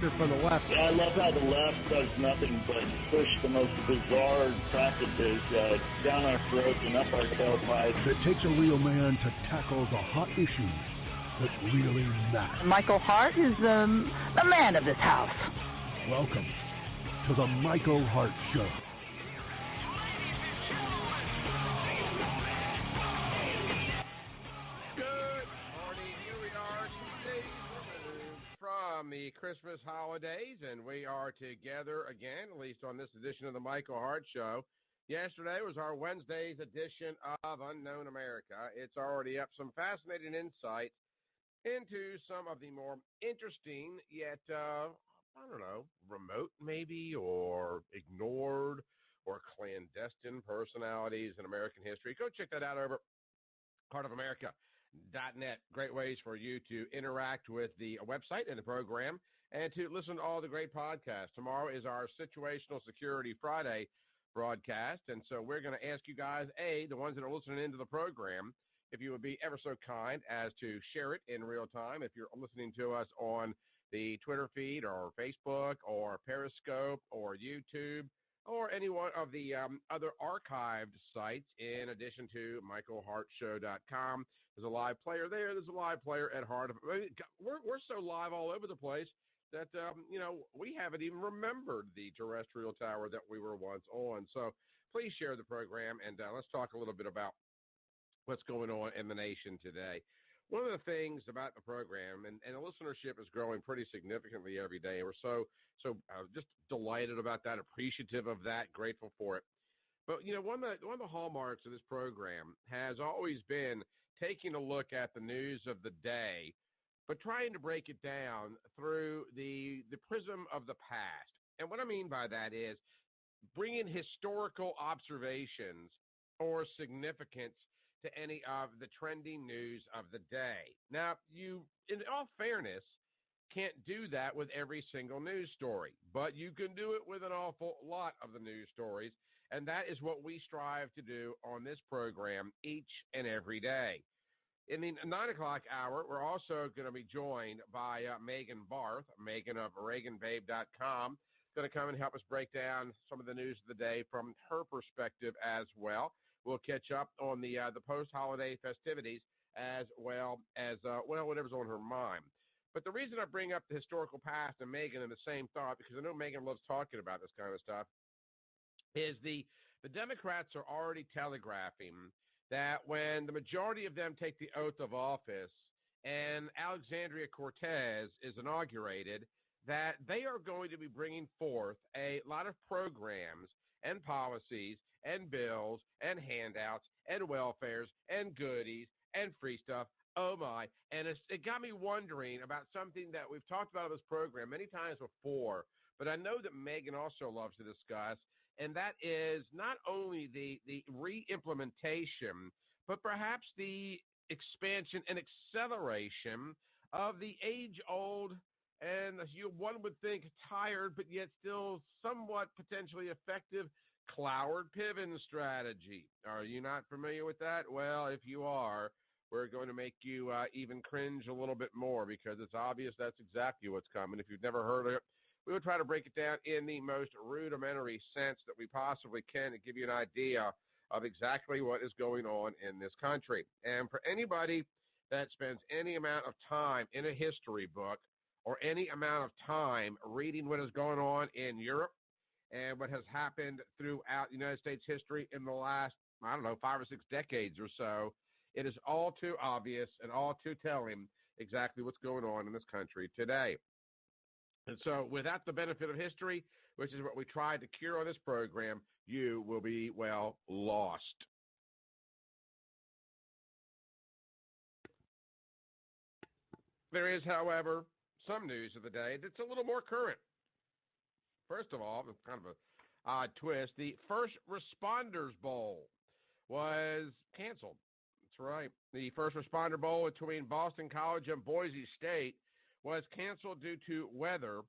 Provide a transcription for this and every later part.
character for the left. Yeah, I love how the left does nothing but push the most bizarre practices down our throats and up our tailpipes. It takes a real man to tackle the hot issues that really matter. Michael Hart is the man of this house. Welcome to the Michael Hart Show. From the Christmas holidays, and we are together again, at least on this edition of the Michael Hart Show. Yesterday was our Wednesday's edition of Unknown America. It's already up some fascinating insights into some of the more interesting, yet, remote maybe, or ignored, or clandestine personalities in American history. Go check that out over heartofamerica.net. Great ways for you to interact with the website and the program and to listen to all the great podcasts. Tomorrow is our Situational Security Friday broadcast, and so we're going to ask you guys, the ones that are listening into the program, if you would be ever so kind as to share it in real time. If you're listening to us on the Twitter feed or Facebook or Periscope or YouTube, or any one of the other archived sites, in addition to michaelhartshow.com. There's a live player there. There's a live player at Hart. We're so live all over the place that, we haven't even remembered the terrestrial tower that we were once on. So please share the program, and let's talk a little bit about what's going on in the nation today. One of the things about the program, and the listenership is growing pretty significantly every day. We're so just delighted about that, appreciative of that, grateful for it. But, one of the hallmarks of this program has always been taking a look at the news of the day, but trying to break it down through the prism of the past. And what I mean by that is bringing historical observations or significance to any of the trending news of the day. Now, you, in all fairness, can't do that with every single news story, but you can do it with an awful lot of the news stories, and that is what we strive to do on this program each and every day. In the 9 o'clock hour, we're also going to be joined by Megan Barth, Megan of ReaganBabe.com, going to come and help us break down some of the news of the day from her perspective as well. We'll catch up on the post-holiday festivities as well as, whatever's on her mind. But the reason I bring up the historical past and Megan in the same thought, because I know Megan loves talking about this kind of stuff, is the Democrats are already telegraphing that when the majority of them take the oath of office and Alexandria Cortez is inaugurated, that they are going to be bringing forth a lot of programs and policies and bills and handouts and welfares and goodies and free stuff. Oh, my. And it got me wondering about something that we've talked about on this program many times before, but I know that Megan also loves to discuss, and that is not only the re-implementation, but perhaps the expansion and acceleration of the age-old and one would think tired, but yet still somewhat potentially effective Cloward Piven strategy. Are you not familiar with that? Well, if you are, we're going to make you even cringe a little bit more, because it's obvious that's exactly what's coming. If you've never heard of it, we will try to break it down in the most rudimentary sense that we possibly can to give you an idea of exactly what is going on in this country. And for anybody that spends any amount of time in a history book or any amount of time reading what is going on in Europe and what has happened throughout United States history in the last, 5 or 6 decades or so, it is all too obvious and all too telling exactly what's going on in this country today. And so without the benefit of history, which is what we try to cure on this program, you will be, lost. There is, however, some news of the day that's a little more current. First of all, it's kind of an odd twist. The First Responders Bowl was canceled. That's right. The First Responder Bowl between Boston College and Boise State was canceled due to weather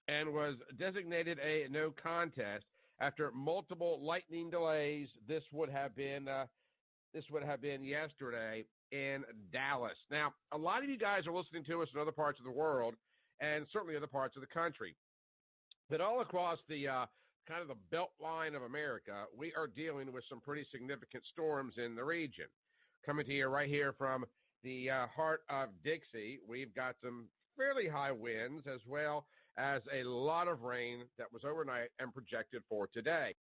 and was designated a no contest after multiple lightning delays. This would have been yesterday in Dallas. Now, a lot of you guys are listening to us in other parts of the world, and certainly other parts of the country. But all across the kind of the belt line of America, we are dealing with some pretty significant storms in the region. Coming to you right here from the heart of Dixie, we've got some fairly high winds as well as a lot of rain that was overnight and projected for today.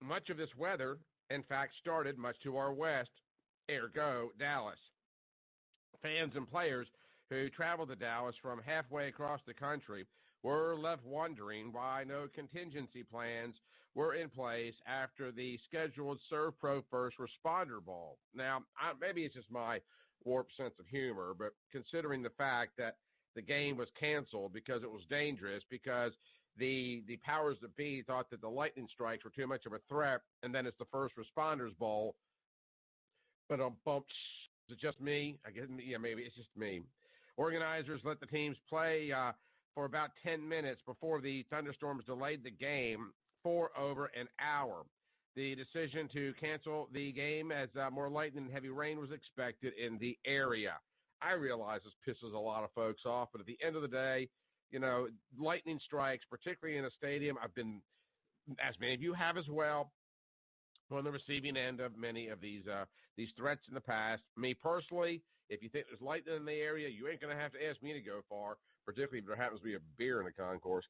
Much of this weather, in fact, started much to our west, ergo Dallas. Fans and players who traveled to Dallas from halfway across the country were left wondering why no contingency plans were in place after the scheduled ServPro First Responder Bowl. Now, maybe it's just my warped sense of humor, but considering the fact that the game was canceled because it was dangerous, because the powers that be thought that the lightning strikes were too much of a threat, and then it's the First Responders Bowl. But is it just me? I guess, yeah, maybe it's just me. Organizers let the teams play for about 10 minutes before the thunderstorms delayed the game for over an hour. The decision to cancel the game as more lightning and heavy rain was expected in the area. I realize this pisses a lot of folks off, but at the end of the day, you know, lightning strikes, particularly in a stadium, I've been, as many of you have as well, on the receiving end of many of these threats in the past. Me personally, if you think there's lightning in the area, you ain't going to have to ask me to go far, particularly if there happens to be a beer in the concourse.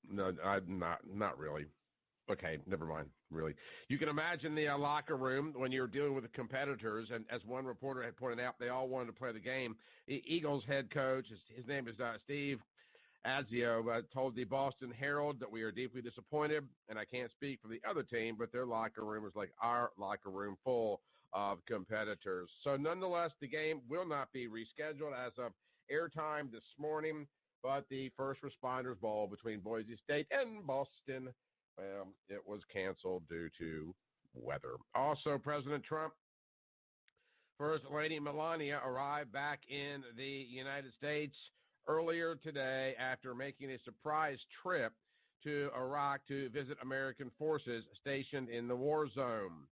No, not really. Okay, never mind, really. You can imagine the locker room when you're dealing with the competitors, and as one reporter had pointed out, they all wanted to play the game. Eagles head coach, his name is Steve Azio, told the Boston Herald that we are deeply disappointed, and I can't speak for the other team, but their locker room is like our locker room, full of competitors. So nonetheless, the game will not be rescheduled as of airtime this morning, but the First Responders Bowl between Boise State and Boston, it was canceled due to weather. Also, President Trump, First Lady Melania arrived back in the United States earlier today after making a surprise trip to Iraq to visit American forces stationed in the war zone.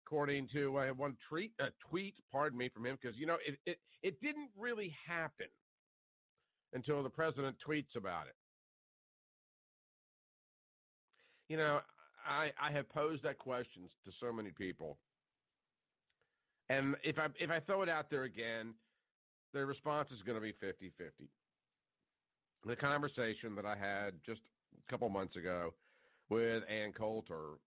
According to one tweet, from him, because, you know, it didn't really happen until the president tweets about it. You know, I have posed that question to so many people. And if I throw it out there again, the response is going to be 50-50. The conversation that I had just a couple months ago with Ann Coulter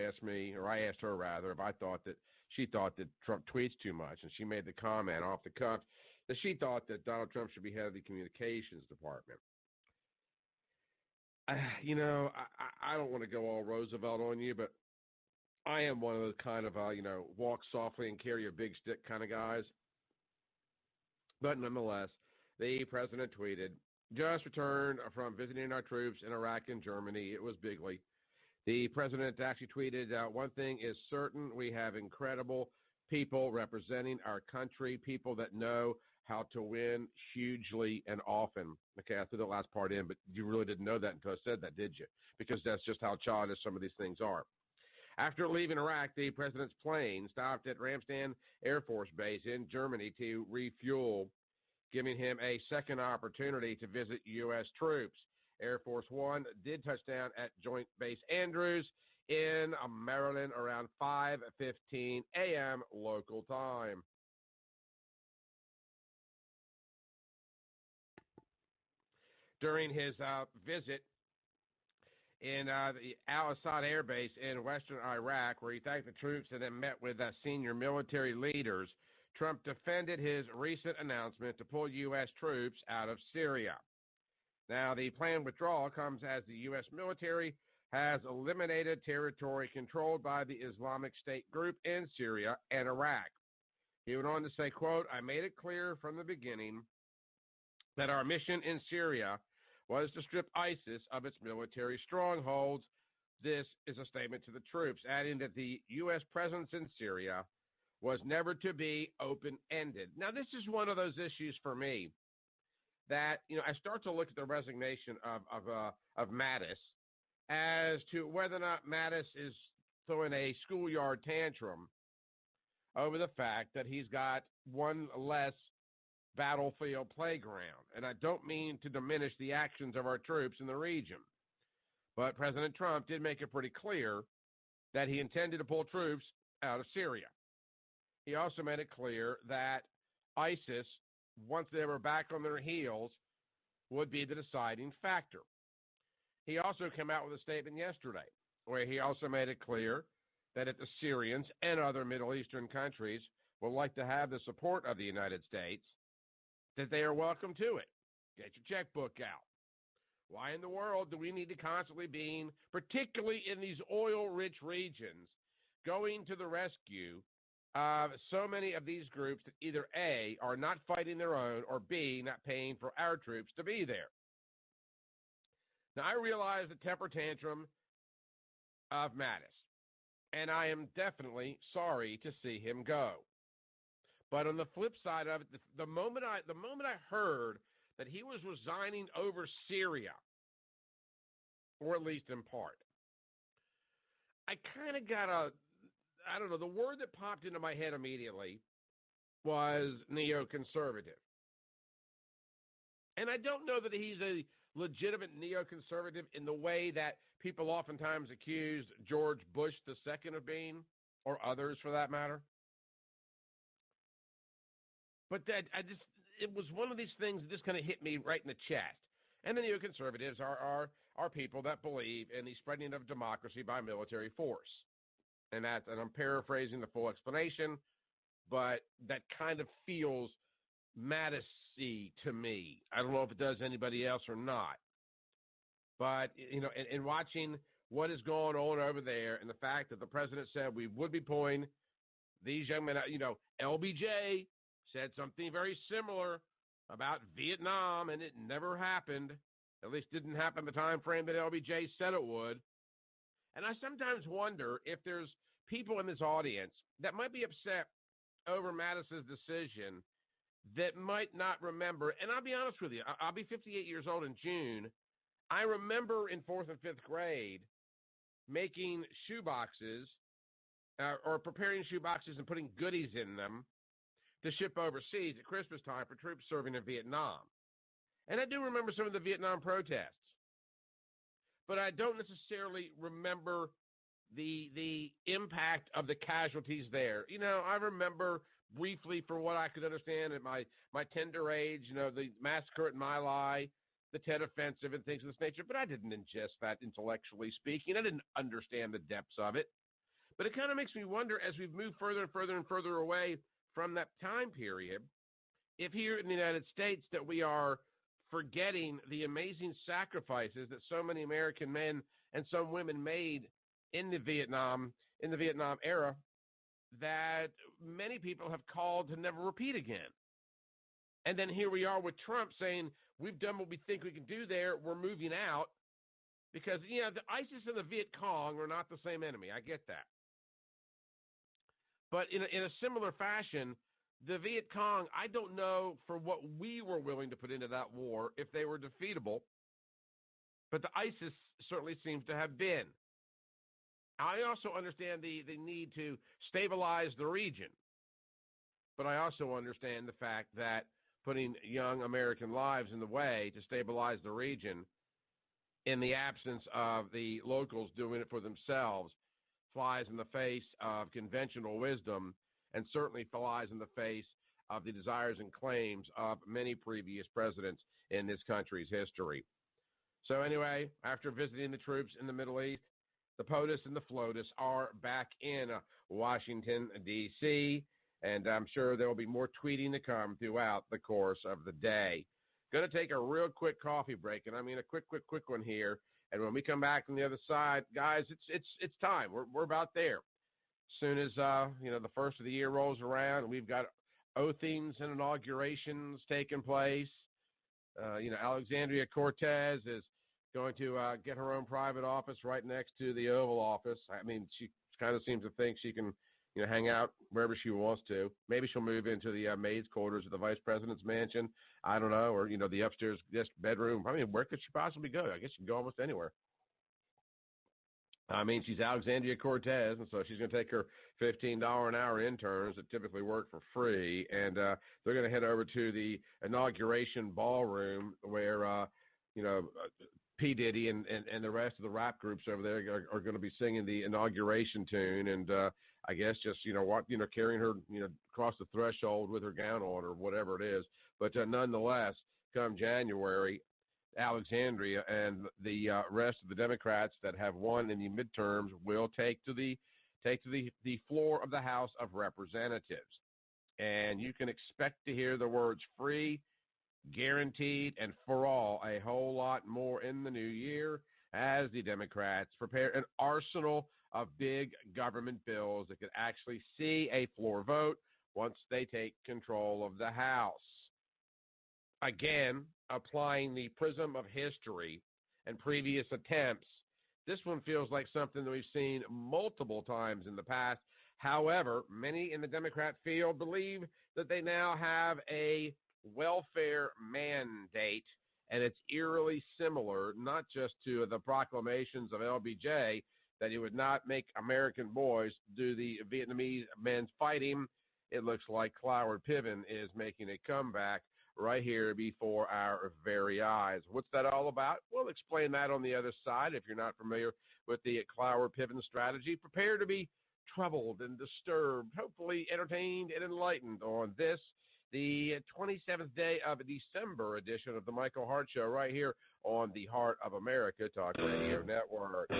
asked me, or I asked her rather, if she thought that Trump tweets too much, and she made the comment off the cuff that she thought that Donald Trump should be head of the communications department. You know, I don't want to go all Roosevelt on you, but I am one of those kind of, walk softly and carry a big stick kind of guys. But nonetheless, the president tweeted, just returned from visiting our troops in Iraq and Germany. It was bigly. The president actually tweeted, one thing is certain, we have incredible people representing our country, people that know how to win hugely and often. Okay, I threw the last part in, but you really didn't know that until I said that, did you? Because that's just how childish some of these things are. After leaving Iraq, the president's plane stopped at Ramstein Air Force Base in Germany to refuel, giving him a second opportunity to visit U.S. troops. Air Force One did touch down at Joint Base Andrews in Maryland around 5:15 a.m. local time. During his visit in the Al-Assad Air Base in western Iraq, where he thanked the troops and then met with senior military leaders, Trump defended his recent announcement to pull U.S. troops out of Syria. Now, the planned withdrawal comes as the U.S. military has eliminated territory controlled by the Islamic State group in Syria and Iraq. He went on to say, quote, I made it clear from the beginning that our mission in Syria was to strip ISIS of its military strongholds. This is a statement to the troops, adding that the U.S. presence in Syria was never to be open-ended. Now, this is one of those issues for me that, I start to look at the resignation of Mattis as to whether or not Mattis is throwing a schoolyard tantrum over the fact that he's got one less battlefield playground. And I don't mean to diminish the actions of our troops in the region, but President Trump did make it pretty clear that he intended to pull troops out of Syria. He also made it clear that ISIS, once they were back on their heels, would be the deciding factor. He also came out with a statement yesterday where he also made it clear that if the Syrians and other Middle Eastern countries would like to have the support of the United States, that they are welcome to it. Get your checkbook out. Why in the world do we need to constantly be, particularly in these oil-rich regions, going to the rescue of so many of these groups that either A, are not fighting their own, or B, not paying for our troops to be there? Now, I realize the temper tantrum of Mattis, and I am definitely sorry to see him go. But on the flip side of it, the moment I heard that he was resigning over Syria, or at least in part, I kind of got the word that popped into my head immediately was neoconservative. And I don't know that he's a legitimate neoconservative in the way that people oftentimes accused George Bush II of being, or others for that matter. But it was one of these things that just kind of hit me right in the chest. And the neoconservatives are people that believe in the spreading of democracy by military force. And I'm paraphrasing the full explanation, but that kind of feels Mattis-y to me. I don't know if it does anybody else or not. But, in watching what is going on over there and the fact that the president said we would be pulling these young men out, LBJ said something very similar about Vietnam, and it never happened. At least didn't happen the time frame that LBJ said it would. And I sometimes wonder if there's people in this audience that might be upset over Mattis's decision that might not remember. And I'll be honest with you, I'll be 58 years old in June. I remember in 4th and 5th grade making shoeboxes or preparing shoeboxes and putting goodies in them to ship overseas at Christmas time for troops serving in Vietnam. And I do remember some of the Vietnam protests, but I don't necessarily remember the impact of the casualties there. I remember briefly, for what I could understand at my tender age, the massacre at My Lai, the Tet Offensive and things of this nature, but I didn't ingest that intellectually speaking. I didn't understand the depths of it. But it kind of makes me wonder, as we've moved further and further and further away from that time period, if here in the United States that we are forgetting the amazing sacrifices that so many American men and some women made in the Vietnam era that many people have called to never repeat again. And then here we are with Trump saying, we've done what we think we can do there, we're moving out, because, the ISIS and the Viet Cong are not the same enemy. I get that. But in a similar fashion, the Viet Cong, I don't know for what we were willing to put into that war if they were defeatable, but the ISIS certainly seems to have been. I also understand the need to stabilize the region, but I also understand the fact that putting young American lives in the way to stabilize the region in the absence of the locals doing it for themselves flies in the face of conventional wisdom and certainly flies in the face of the desires and claims of many previous presidents in this country's history. So anyway, after visiting the troops in the Middle East, the POTUS and the FLOTUS are back in Washington, D.C., and I'm sure there will be more tweeting to come throughout the course of the day. Going to take a real quick coffee break, and I mean a quick one here. And when we come back on the other side, guys, it's time. We're about there. As soon as the first of the year rolls around, we've got oathings and inaugurations taking place. Alexandria Cortez is going to get her own private office right next to the Oval Office. I mean, she kind of seems to think she can, hang out wherever she wants to. Maybe she'll move into the maid's quarters of the vice president's mansion. I don't know, or the upstairs guest bedroom. I mean, where could she possibly go? I guess she can go almost anywhere. I mean, she's Alexandria Cortez, and so she's going to take her $15 an hour interns that typically work for free, and they're going to head over to the inauguration ballroom where, P. Diddy and the rest of the rap groups over there are going to be singing the inauguration tune, and I guess just carrying her across the threshold with her gown on or whatever it is. But nonetheless, come January, Alexandria and the rest of the Democrats that have won in the midterms will take to the floor of the House of Representatives, and you can expect to hear the words free, guaranteed, and for all a whole lot more in the new year as the Democrats prepare an arsenal of big government bills that could actually see a floor vote once they take control of the House. Again, applying the prism of history and previous attempts, this one feels like something that we've seen multiple times in the past. However, many in the Democrat field believe that they now have a welfare mandate, and it's eerily similar, not just to the proclamations of LBJ that he would not make American boys do the Vietnamese men's fighting. It looks like Cloward Piven is making a comeback right here before our very eyes. What's that all about? We'll explain that on the other side. If you're not familiar with the Cloward Piven strategy, prepare to be troubled and disturbed, hopefully entertained and enlightened on this, the 27th day of December edition of the Michael Hart Show right here on the Heart of America Talk Radio Network.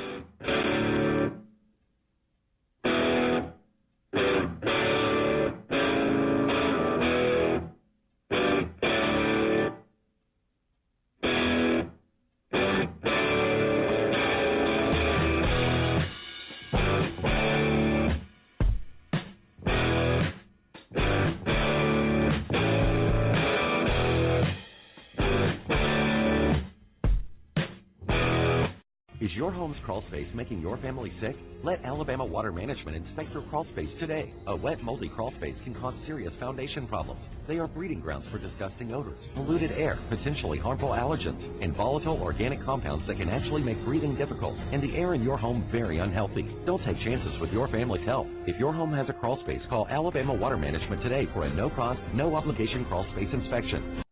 Is your home's crawl space making your family sick? Let Alabama Water Management inspect your crawl space today. A wet, moldy crawl space can cause serious foundation problems. They are breeding grounds for disgusting odors, polluted air, potentially harmful allergens, and volatile organic compounds that can actually make breathing difficult and the air in your home very unhealthy. Don't take chances with your family's health. If your home has a crawl space, call Alabama Water Management today for a no-cost, no-obligation crawl space inspection.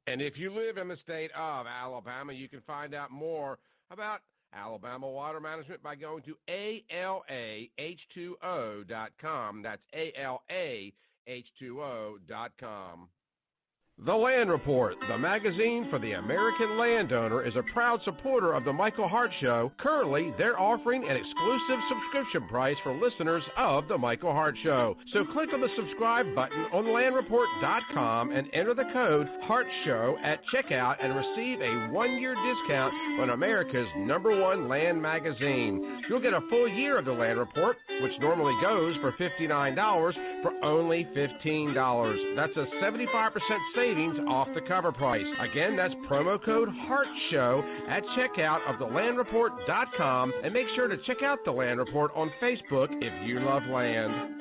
And if you live in the state of Alabama, you can find out more about Alabama Water Management by going to ALAH2O.com. That's ALAH2O.com. The Land Report, the magazine for the American landowner, is a proud supporter of the Michael Hart Show. Currently, they're offering an exclusive subscription price for listeners of the Michael Hart Show. So click on the subscribe button on landreport.com and enter the code HARTSHOW at checkout and receive a 1-year discount on America's #1 land magazine. You'll get a full year of the Land Report, which normally goes for $59, for only $15. That's a 75% savings off the cover price. Again, that's promo code HARTSHOW at checkout of thelandreport.com, and make sure to check out the Land Report on Facebook if you love land.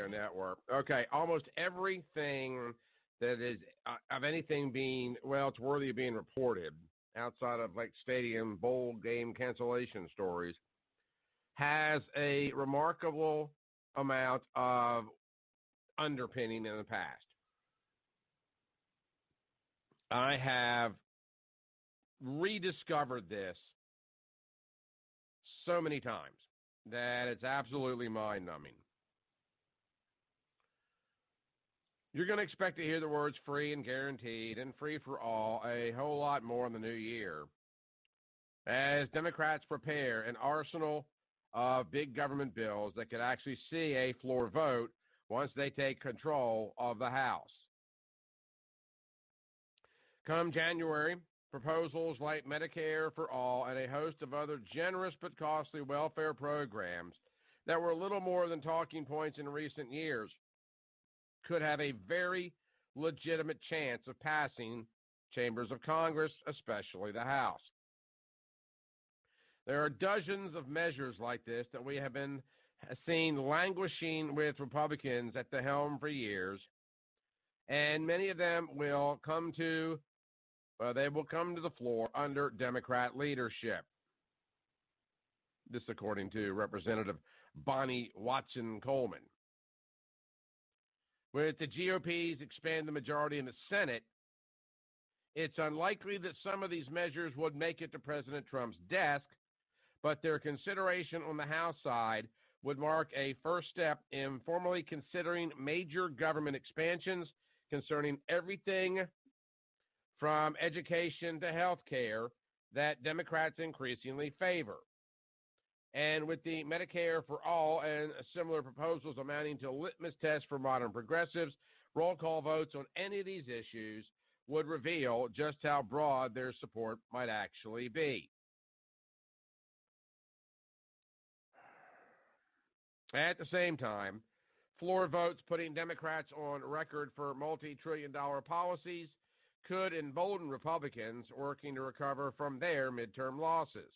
Network. Okay, almost everything that is of anything being, well, it's worthy of being reported outside of like stadium bowl game cancellation stories has a remarkable amount of underpinning in the past. I have rediscovered this so many times that it's absolutely mind-numbing. You're going to expect to hear the words free and guaranteed and free for all a whole lot more in the new year as Democrats prepare an arsenal of big government bills that could actually see a floor vote once they take control of the House. Come January, proposals like Medicare for All and a host of other generous but costly welfare programs that were little more than talking points in recent years could have a very legitimate chance of passing chambers of Congress, especially the House. There are dozens of measures like this that we have been seeing languishing with Republicans at the helm for years, and many of them will come to the floor under Democrat leadership. This according to Representative Bonnie Watson Coleman. With the GOP's expanded majority in the Senate, it's unlikely that some of these measures would make it to President Trump's desk, but their consideration on the House side would mark a first step in formally considering major government expansions concerning everything from education to health care that Democrats increasingly favor. And with the Medicare for All and similar proposals amounting to litmus tests for modern progressives, roll call votes on any of these issues would reveal just how broad their support might actually be. At the same time, floor votes putting Democrats on record for multi-trillion-dollar policies could embolden Republicans working to recover from their midterm losses.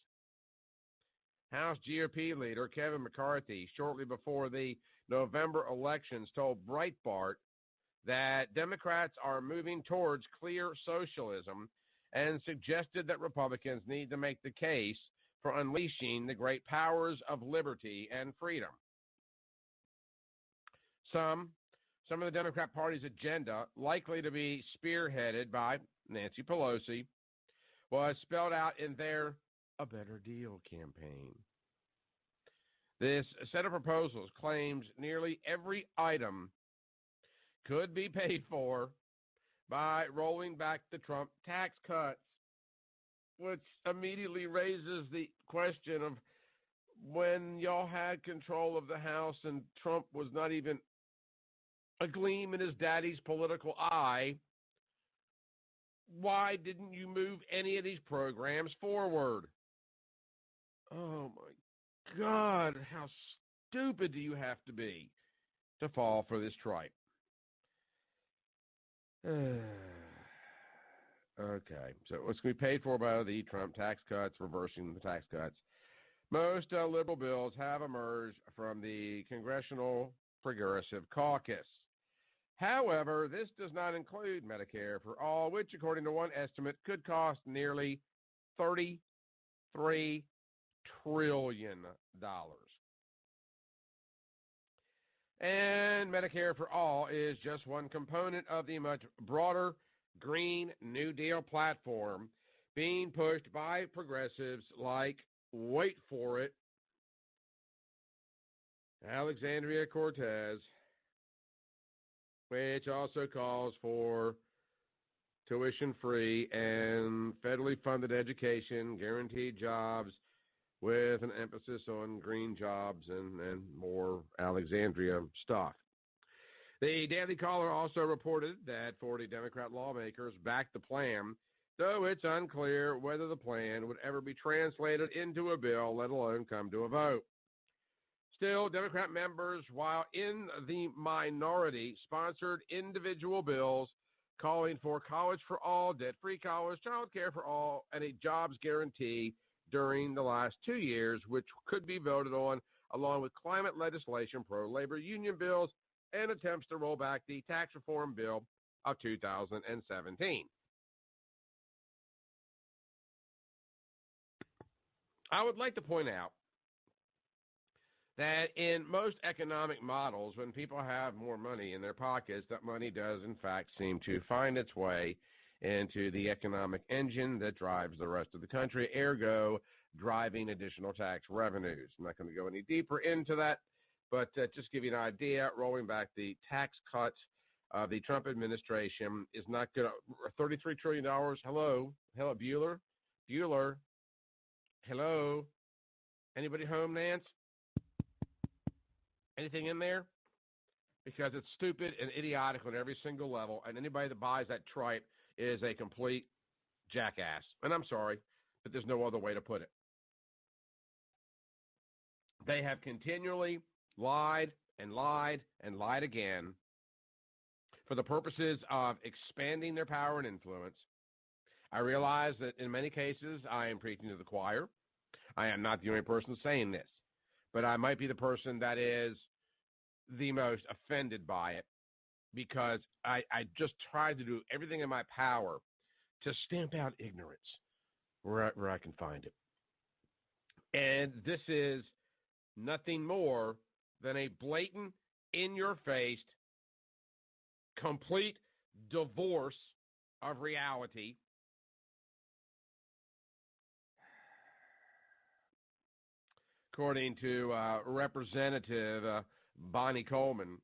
House GOP leader Kevin McCarthy, shortly before the November elections, told Breitbart that Democrats are moving towards clear socialism and suggested that Republicans need to make the case for unleashing the great powers of liberty and freedom. Some of the Democrat Party's agenda, likely to be spearheaded by Nancy Pelosi, was spelled out in their A Better Deal campaign. This set of proposals claims nearly every item could be paid for by rolling back the Trump tax cuts, which immediately raises the question of when y'all had control of the House and Trump was not even a gleam in his daddy's political eye, why didn't you move any of these programs forward? Oh, my God, how stupid do you have to be to fall for this tripe? Okay, so it's going to be paid for by the Trump tax cuts, reversing the tax cuts. Most liberal bills have emerged from the Congressional Progressive Caucus. However, this does not include Medicare for All, which, according to one estimate, could cost nearly $33 trillion. And Medicare for All is just one component of the much broader Green New Deal platform being pushed by progressives like, wait for it, Alexandria Cortez, which also calls for tuition-free and federally funded education, guaranteed jobs, with an emphasis on green jobs and more Alexandria stuff. The Daily Caller also reported that 40 Democrat lawmakers backed the plan, though it's unclear whether the plan would ever be translated into a bill, let alone come to a vote. Still, Democrat members, while in the minority, sponsored individual bills calling for college for all, debt-free college, child care for all, and a jobs guarantee during the last 2 years, which could be voted on along with climate legislation, pro-labor union bills, and attempts to roll back the tax reform bill of 2017. I would like to point out that in most economic models, when people have more money in their pockets, that money does, in fact, seem to find its way into the economic engine that drives the rest of the country, ergo driving additional tax revenues. I'm not going to go any deeper into that, but just give you an idea, rolling back the tax cuts of the Trump administration is not going to, $33 trillion, hello, Bueller, hello, anybody home, Nance? anything in there because it's stupid and idiotic on every single level, and anybody that buys that tripe is a complete jackass. And I'm sorry, but there's no other way to put it. They have continually lied and lied and lied again for the purposes of expanding their power and influence. I realize that in many cases I am preaching to the choir. I am not the only person saying this, but I might be the person that is the most offended by it because I just tried to do everything in my power to stamp out ignorance where I can find it. And this is nothing more than a blatant, in-your-face, complete divorce of reality. According to Representative Bonnie Coleman,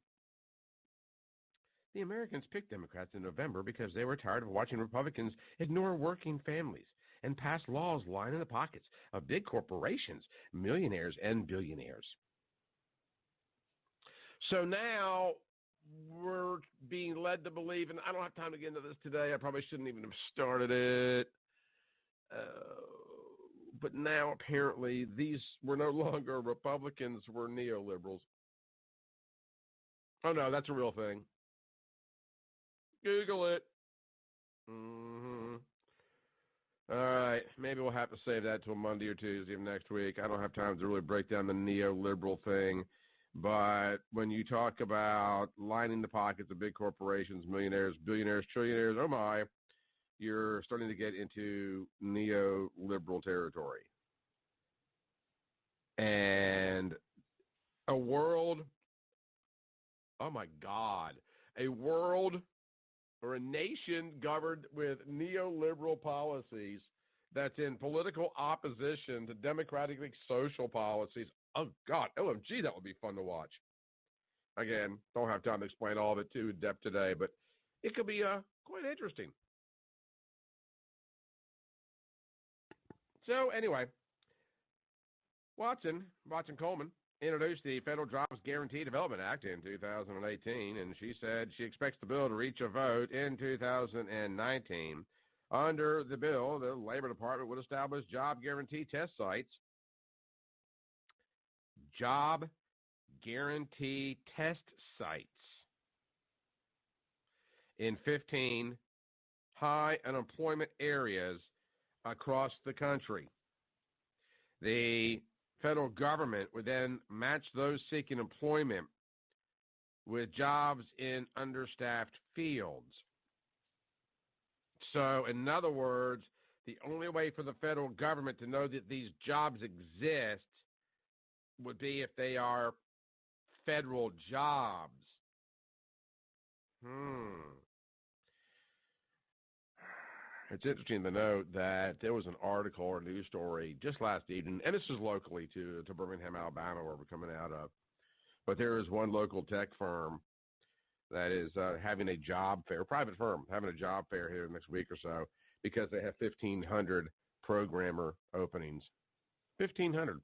the Americans picked Democrats in November because they were tired of watching Republicans ignore working families and pass laws lining the pockets of big corporations, millionaires, and billionaires. So now we're being led to believe, and I don't have time to get into this today. I probably shouldn't even have started it. But now apparently these were no longer Republicans, were neoliberals. Oh, no, that's a real thing. Google it. All right, maybe we'll have to save that till Monday or Tuesday of next week. I don't have time to really break down the neoliberal thing. But when you talk about lining the pockets of big corporations, millionaires, billionaires, trillionaires, oh my, you're starting to get into neoliberal territory. And a world, oh my God, a world or a nation governed with neoliberal policies that's in political opposition to democratically social policies. Oh, God, OMG, that would be fun to watch. Again, don't have time to explain all of it too in depth today, but it could be quite interesting. So anyway, Watson Coleman introduced the Federal Jobs Guarantee Development Act in 2018, and she said she expects the bill to reach a vote in 2019. Under the bill, the Labor Department would establish job guarantee test sites. Job guarantee test sites in 15 high unemployment areas across the country. The federal government would then match those seeking employment with jobs in understaffed fields. So, in other words, the only way for the federal government to know that these jobs exist would be if they are federal jobs. It's interesting to note that there was an article or news story just last evening, and this is locally to Birmingham, Alabama, where we're coming out of. But there is one local tech firm that is having a job fair, private firm, having a job fair here next week or so because they have 1,500 programmer openings. 1,500.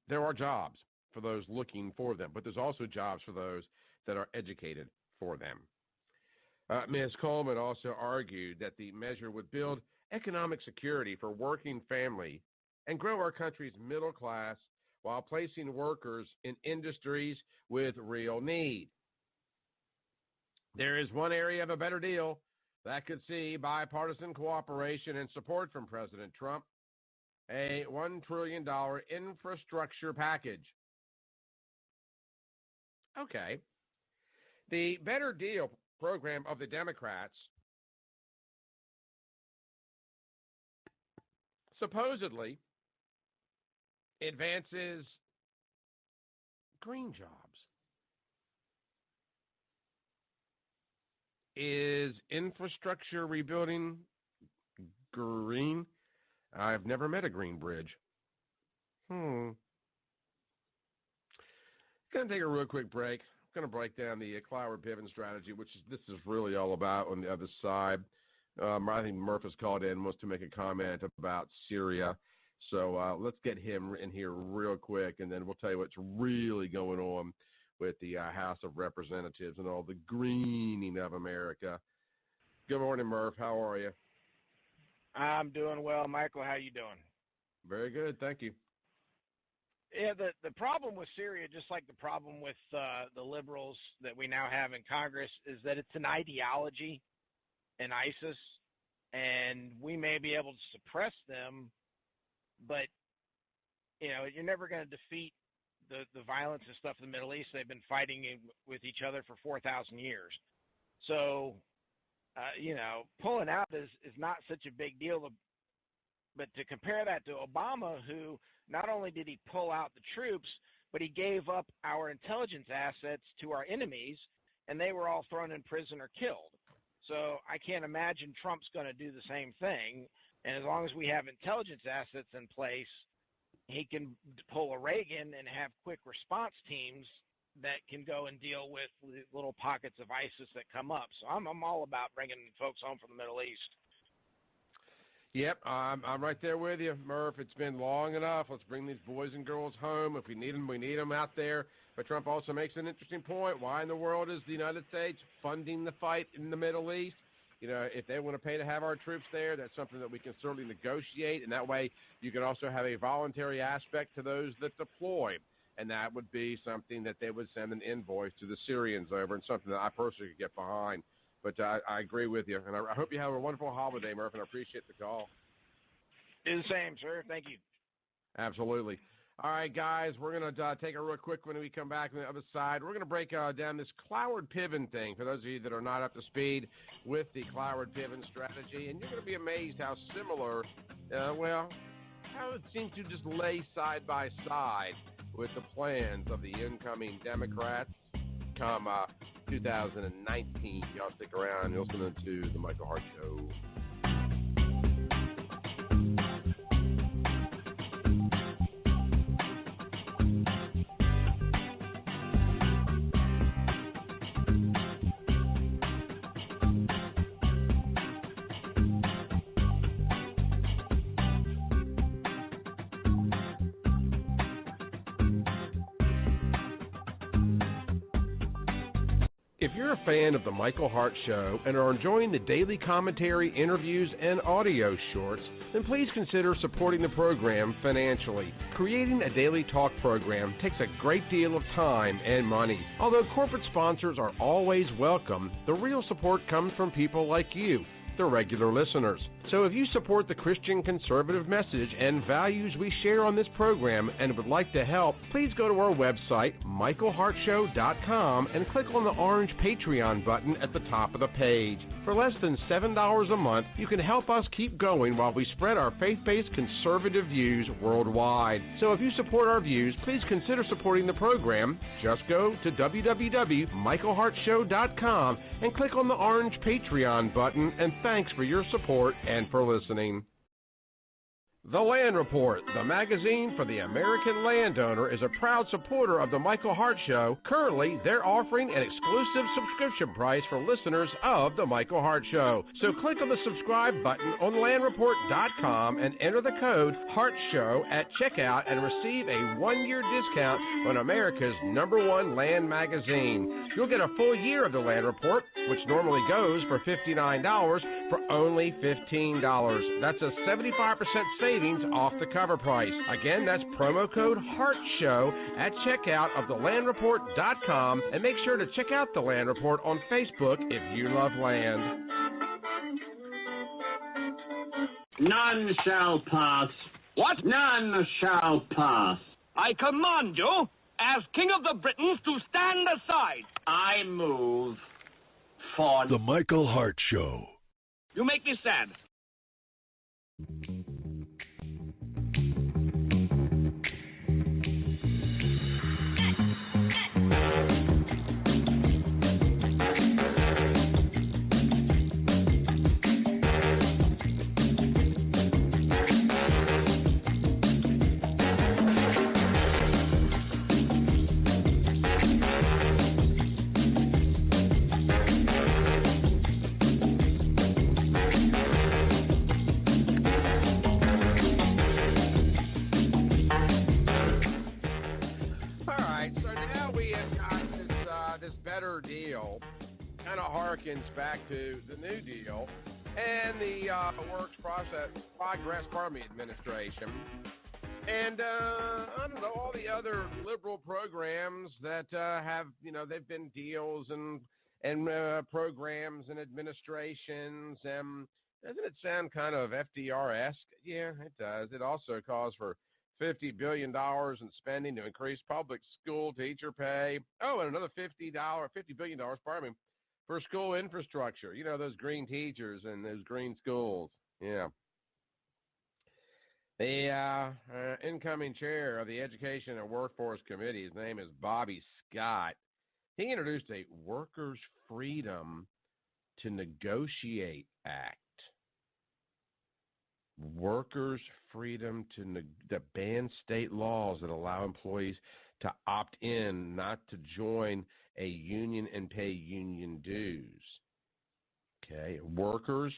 There are jobs for those looking for them, but there's also jobs for those that are educated for them. Ms. Coleman also argued that the measure would build economic security for working family and grow our country's middle class while placing workers in industries with real need. There is one area of a better deal that could see bipartisan cooperation and support from President Trump, a $1 trillion infrastructure package. Okay. The Better Deal program of the Democrats supposedly advances green jobs. Is infrastructure rebuilding green? I've never met a green bridge. Going to take a real quick break. I'm going to break down the Cloward-Piven strategy, which this is really all about on the other side. I think Murph has called in, wants to make a comment about Syria. So let's get him in here real quick, and then we'll tell you what's really going on with the House of Representatives and all the greening of America. Good morning, Murph. How are you? I'm doing well, Michael. How you doing? Very good, thank you. Yeah, the problem with Syria, just like the problem with the liberals that we now have in Congress, is that it's an ideology in ISIS, and we may be able to suppress them, but you're never going to defeat the violence and stuff in the Middle East. They've been fighting with each other for 4,000 years. So, pulling out is not such a big deal. But to compare that to Obama, who not only did he pull out the troops, but he gave up our intelligence assets to our enemies, and they were all thrown in prison or killed. So I can't imagine Trump's going to do the same thing. And as long as we have intelligence assets in place, he can pull a Reagan and have quick response teams that can go and deal with little pockets of ISIS that come up. So I'm all about bringing folks home from the Middle East. Yep, I'm right there with you, Murph. It's been long enough. Let's bring these boys and girls home. If we need them, we need them out there. But Trump also makes an interesting point. Why in the world is the United States funding the fight in the Middle East? If they want to pay to have our troops there, that's something that we can certainly negotiate. And that way you can also have a voluntary aspect to those that deploy. And that would be something that they would send an invoice to the Syrians over, and something that I personally could get behind. But I agree with you, and I hope you have a wonderful holiday, Murph, and I appreciate the call. Do the same, sir. Thank you. Absolutely. All right, guys, we're going to take a real quick when we come back on the other side. We're going to break down this Cloward Piven thing for those of you that are not up to speed with the Cloward Piven strategy, and you're going to be amazed how similar, how it seems to just lay side by side with the plans of the incoming Democrats come 2019. Y'all stick around. You're listening to The Michael Hart Show. If you're a fan of The Michael Hart Show and are enjoying the daily commentary, interviews, and audio shorts, then please consider supporting the program financially. Creating a daily talk program takes a great deal of time and money. Although corporate sponsors are always welcome, the real support comes from people like you, the regular listeners. So if you support the Christian conservative message and values we share on this program and would like to help, please go to our website, michaelhartshow.com, and click on the orange Patreon button at the top of the page. For less than $7 a month, you can help us keep going while we spread our faith-based conservative views worldwide. So if you support our views, please consider supporting the program. Just go to www.michaelhartshow.com and click on the orange Patreon button, and thanks for your support and for listening. The Land Report, the magazine for the American landowner, is a proud supporter of the Michael Hart Show. Currently, they're offering an exclusive subscription price for listeners of the Michael Hart Show. So click on the subscribe button on landreport.com and enter the code HARTSHOW at checkout and receive a 1-year discount on America's #1 land magazine. You'll get a full year of the Land Report, which normally goes for $59, for only $15. That's a 75% savings off the cover price. Again, that's promo code HARTSHOW at checkout of thelandreport.com, and make sure to check out The Land Report on Facebook if you love land. None shall pass. What? None shall pass. I command you, as King of the Britons, to stand aside. I move for The Michael Hart Show. You make me sad. harkens back to the New Deal and the Progress Administration. And, I don't know, all the other liberal programs that have, they've been deals and programs and administrations. Doesn't it sound kind of FDR-esque? Yeah, it does. It also calls for $50 billion in spending to increase public school teacher pay. Oh, and another $50 billion, for school infrastructure. Those green teachers and those green schools. Yeah. The incoming chair of the Education and Workforce Committee, his name is Bobby Scott. He introduced a Workers' Freedom to Negotiate Act. Workers' freedom to ban state laws that allow employees to opt in, not to join a union and pay union dues. Okay, workers'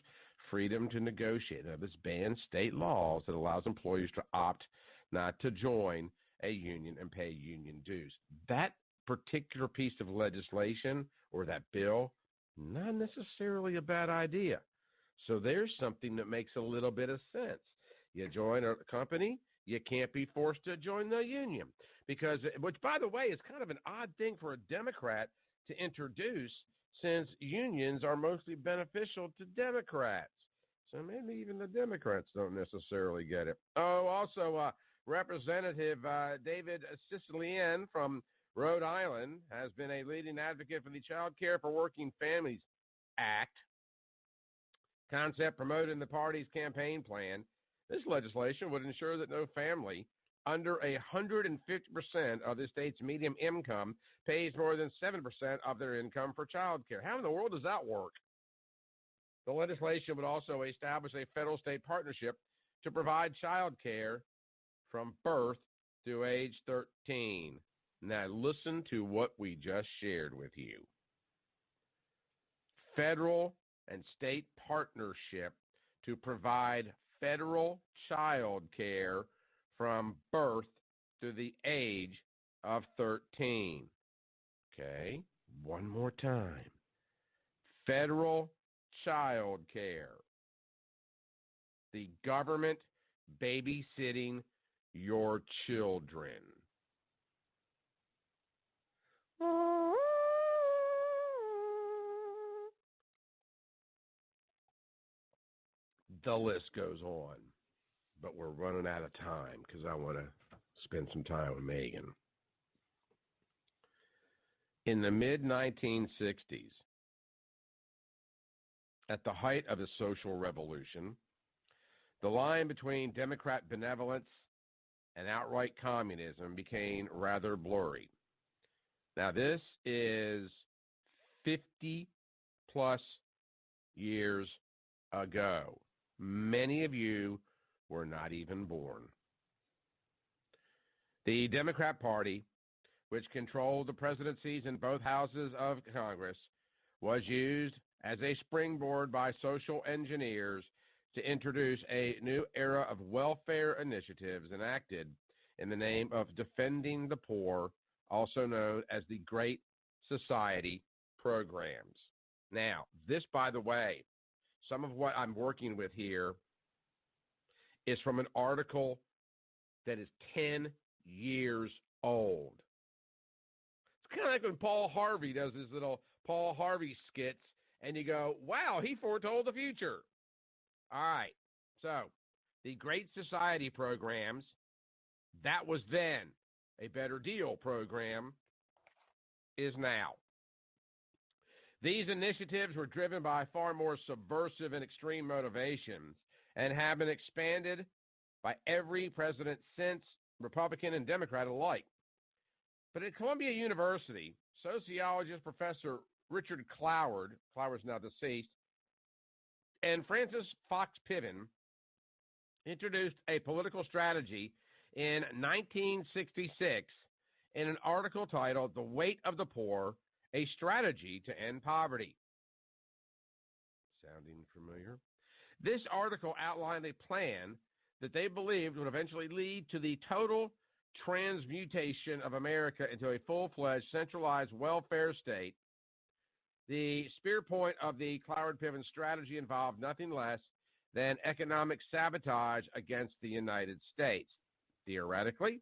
freedom to negotiate. Now, this bans state laws that allows employees to opt not to join a union and pay union dues. That particular piece of legislation or that bill, not necessarily a bad idea. So there's something that makes a little bit of sense. You join a company, you can't be forced to join the union. Which, by the way, is kind of an odd thing for a Democrat to introduce, since unions are mostly beneficial to Democrats. So maybe even the Democrats don't necessarily get it. Oh, also, Representative David Sicilian from Rhode Island has been a leading advocate for the Child Care for Working Families Act, concept promoted in the party's campaign plan. This legislation would ensure that no family under 150% of the state's median income pays more than 7% of their income for child care. How in the world does that work? The legislation would also establish a federal-state partnership to provide child care from birth to age 13. Now listen to what we just shared with you. Federal and state partnership to provide federal child care from birth to the age of 13. Okay, one more time. Federal child care. The government babysitting your children. The list goes on, but we're running out of time because I want to spend some time with Megan. In the mid-1960s, at the height of the social revolution, the line between Democrat benevolence and outright communism became rather blurry. Now, this is 50-plus years ago. Many of you were not even born. The Democrat Party, which controlled the presidencies in both houses of Congress, was used as a springboard by social engineers to introduce a new era of welfare initiatives enacted in the name of defending the poor, also known as the Great Society programs. Now, this, by the way, some of what I'm working with here is from an article that is 10 years old. It's kind of like when Paul Harvey does his little Paul Harvey skits, and you go, wow, he foretold the future. All right, so the Great Society programs, that was then. A Better Deal program is now. These initiatives were driven by far more subversive and extreme motivations and have been expanded by every president since, Republican and Democrat alike. But at Columbia University, sociologist Professor Richard Cloward, Cloward's now deceased, and Francis Fox Piven introduced a political strategy in 1966 in an article titled The Weight of the Poor, A Strategy to End Poverty. Sounding familiar? This article outlined a plan that they believed would eventually lead to the total transmutation of America into a full-fledged centralized welfare state The spear point of the Cloward-Piven strategy involved nothing less than economic sabotage against the United States. Theoretically,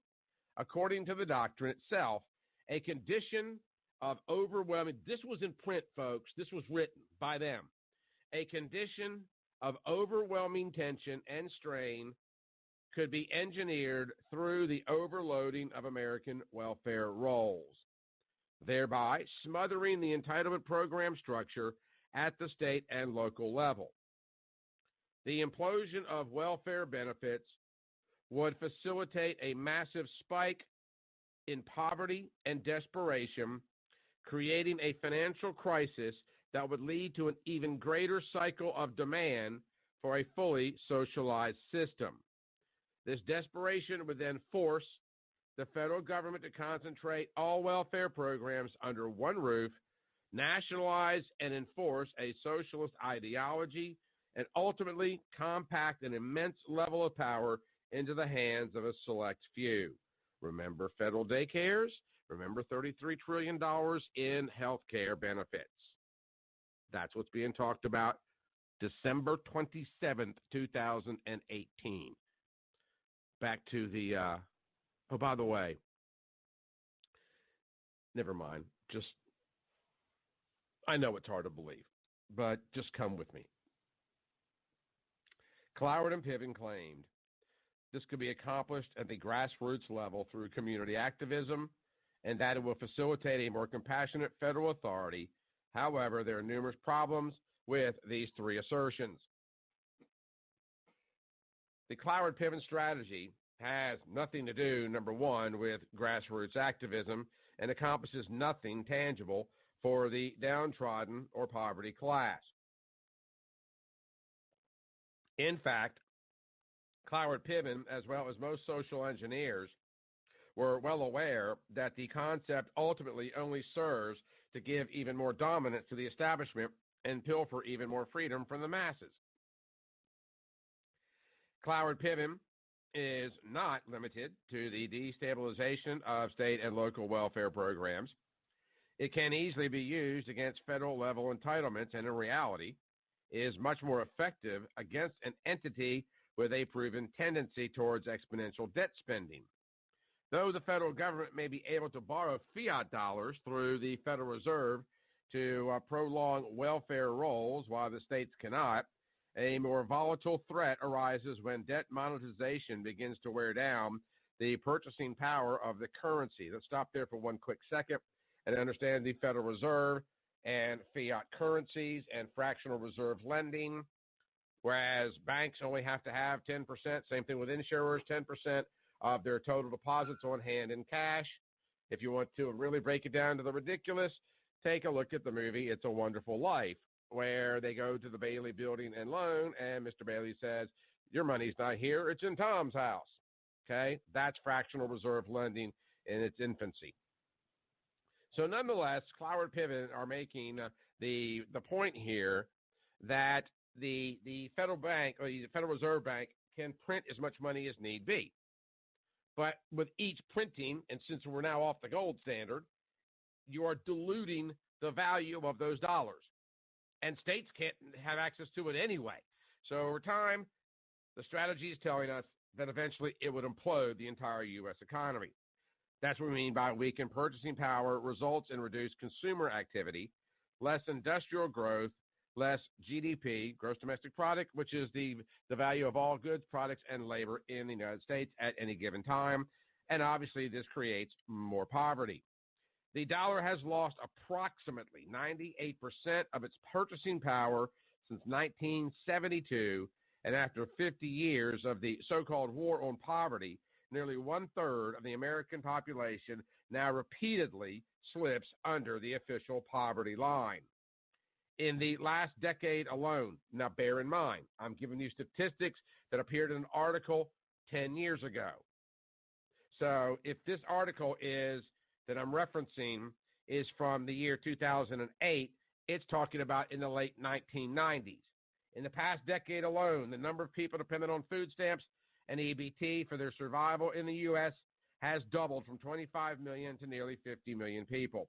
according to the doctrine itself, a condition of overwhelming, this was in print, folks, this was written by them, a condition of overwhelming tension and strain could be engineered through the overloading of American welfare rolls, thereby smothering the entitlement program structure at the state and local level. The implosion of welfare benefits would facilitate a massive spike in poverty and desperation, creating a financial crisis that would lead to an even greater cycle of demand for a fully socialized system. This desperation would then force the federal government to concentrate all welfare programs under one roof, nationalize and enforce a socialist ideology, and ultimately compact an immense level of power into the hands of a select few. Remember federal daycares? Remember $33 trillion in health care benefits. That's what's being talked about December 27th, 2018. Back to the, oh, by the way, never mind. I know it's hard to believe, but just come with me. Cloward and Piven claimed this could be accomplished at the grassroots level through community activism, and that it will facilitate a more compassionate federal authority. However, there are numerous problems with these three assertions. The Cloward-Piven strategy has nothing to do, number one, with grassroots activism and accomplishes nothing tangible for the downtrodden or poverty class. In fact, Cloward-Piven, as well as most social engineers, were well aware that the concept ultimately only serves to give even more dominance to the establishment and pilfer even more freedom from the masses. Cloward-Piven is not limited to the destabilization of state and local welfare programs. It can easily be used against federal level entitlements, and in reality is much more effective against an entity with a proven tendency towards exponential debt spending. Though the federal government may be able to borrow fiat dollars through the Federal Reserve to prolong welfare rolls while the states cannot, a more volatile threat arises when debt monetization begins to wear down the purchasing power of the currency. Let's stop there for one quick second and understand the Federal Reserve and fiat currencies and fractional reserve lending, whereas banks only have to have 10%, same thing with insurers, 10% of their total deposits on hand in cash. If you want to really break it down to the ridiculous, take a look at the movie It's a Wonderful Life, where they go to the Bailey Building and Loan, and Mr. Bailey says, your money's not here, it's in Tom's house. Okay? That's fractional reserve lending in its infancy. So nonetheless, Cloward-Piven are making the point here that the federal bank or the Federal Reserve Bank can print as much money as need be. But with each printing, and since we're now off the gold standard, you are diluting the value of those dollars. And states can't have access to it anyway. So over time, the strategy is telling us that eventually it would implode the entire U.S. economy. That's what we mean by weakened purchasing power results in reduced consumer activity, less industrial growth, less GDP, gross domestic product, which is the value of all goods, products, and labor in the United States at any given time. And obviously, this creates more poverty. The dollar has lost approximately 98% of its purchasing power since 1972, and after 50 years of the so-called war on poverty, nearly one-third of the American population now repeatedly slips under the official poverty line. In the last decade alone, now bear in mind, I'm giving you statistics that appeared in an article 10 years ago. So if this article that I'm referencing is from the year 2008, it's talking about in the late 1990s. In the past decade alone, the number of people dependent on food stamps and EBT for their survival in the U.S. has doubled from 25 million to nearly 50 million people.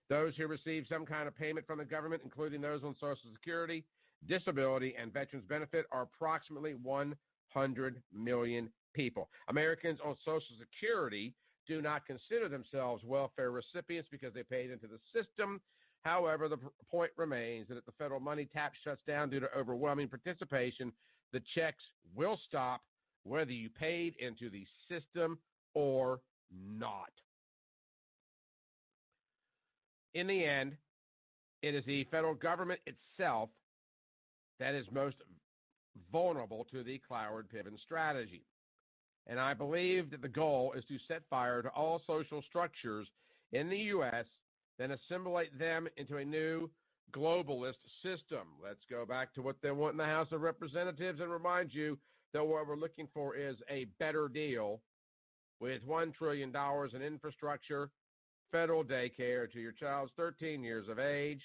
Those who receive some kind of payment from the government, including those on Social Security, disability, and veterans benefit, are approximately 100 million people. Americans on Social Security do not consider themselves welfare recipients because they paid into the system. However, the point remains that if the federal money tap shuts down due to overwhelming participation, the checks will stop whether you paid into the system or not. In the end, it is the federal government itself that is most vulnerable to the Cloward-Piven strategy. And I believe that the goal is to set fire to all social structures in the U.S., then assimilate them into a new globalist system. Let's go back to what they want in the House of Representatives and remind you that what we're looking for is a better deal with $1 trillion in infrastructure, federal daycare to your child's 13 years of age,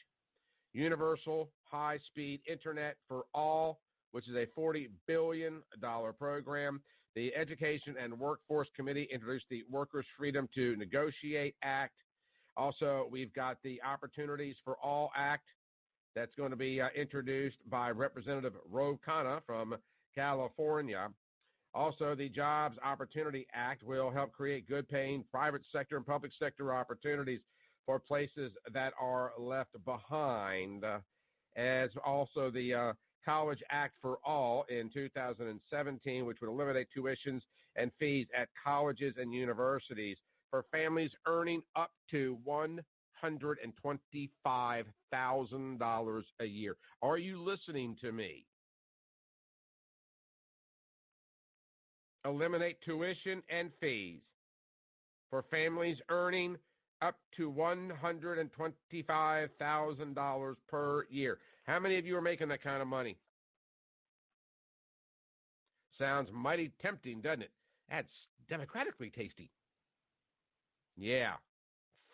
universal high-speed internet for all, which is a $40 billion program. The Education and Workforce Committee introduced the Workers' Freedom to Negotiate Act. Also, we've got the Opportunities for All Act that's going to be introduced by Representative Ro Khanna from California. Also, the Jobs Opportunity Act will help create good-paying private sector and public sector opportunities for places that are left behind, as also the College Act for All in 2017, which would eliminate tuitions and fees at colleges and universities for families earning up to $125,000 a year. Are you listening to me? Eliminate tuition and fees for families earning up to $125,000 per year. How many of you are making that kind of money? Sounds mighty tempting, doesn't it? That's democratically tasty. Yeah,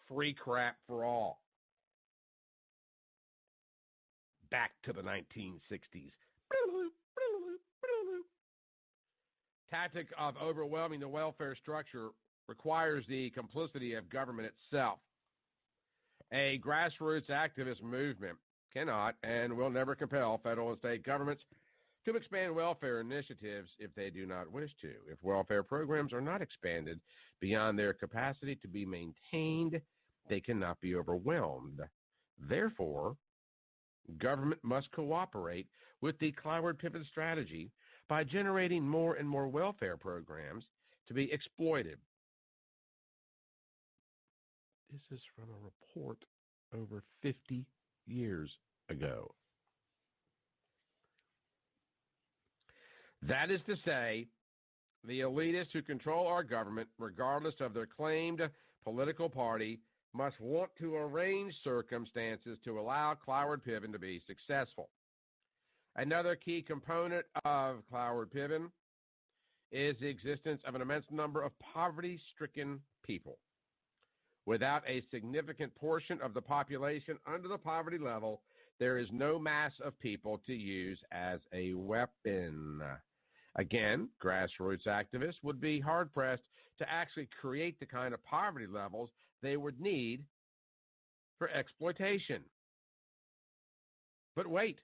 free crap for all. Back to the 1960s. Tactic of overwhelming the welfare structure requires the complicity of government itself. A grassroots activist movement cannot and will never compel federal and state governments to expand welfare initiatives if they do not wish to. If welfare programs are not expanded beyond their capacity to be maintained, they cannot be overwhelmed. Therefore, government must cooperate with the Cloward-Piven strategy by generating more and more welfare programs to be exploited. This is from a report over 50 years ago. That is to say, the elitists who control our government, regardless of their claimed political party, must want to arrange circumstances to allow Cloward-Piven to be successful. Another key component of Cloward-Piven is the existence of an immense number of poverty-stricken people. Without a significant portion of the population under the poverty level, there is no mass of people to use as a weapon. Again, grassroots activists would be hard-pressed to actually create the kind of poverty levels they would need for exploitation. But wait,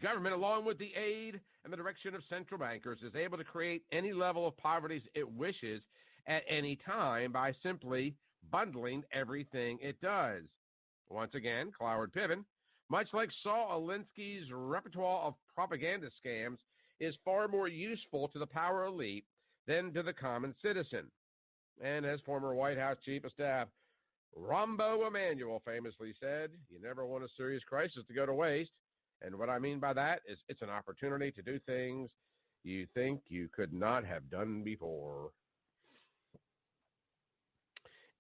government, along with the aid and the direction of central bankers, is able to create any level of poverty it wishes at any time by simply bundling everything it does. Once again, Cloward-Piven, much like Saul Alinsky's repertoire of propaganda scams, is far more useful to the power elite than to the common citizen. And as former White House Chief of Staff Rahm Emanuel famously said, you never want a serious crisis to go to waste. And what I mean by that is it's an opportunity to do things you think you could not have done before.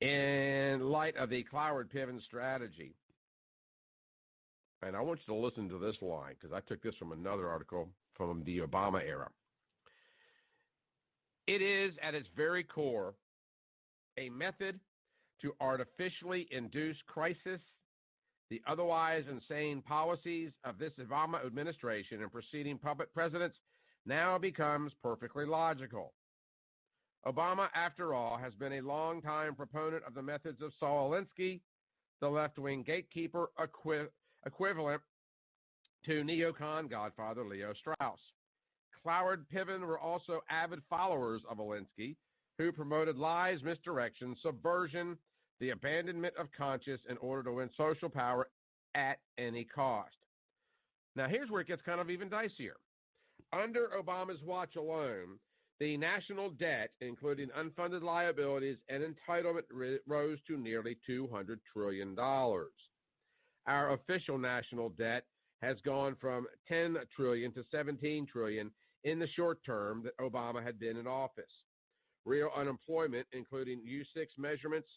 In light of the Cloward-Piven strategy, and I want you to listen to this line because I took this from another article from the Obama era. It is at its very core a method to artificially induce crisis. The otherwise insane policies of this Obama administration and preceding puppet presidents now becomes perfectly logical. Obama, after all, has been a long-time proponent of the methods of Saul Alinsky, the left-wing gatekeeper equivalent to neocon godfather Leo Strauss. Cloward Piven were also avid followers of Alinsky, who promoted lies, misdirection, subversion, the abandonment of conscience in order to win social power at any cost. Now, here's where it gets kind of even dicier. Under Obama's watch alone, the national debt, including unfunded liabilities and entitlement, rose to nearly $200 trillion. Our official national debt has gone from $10 trillion to $17 trillion in the short term that Obama had been in office. Real unemployment, including U6 measurements,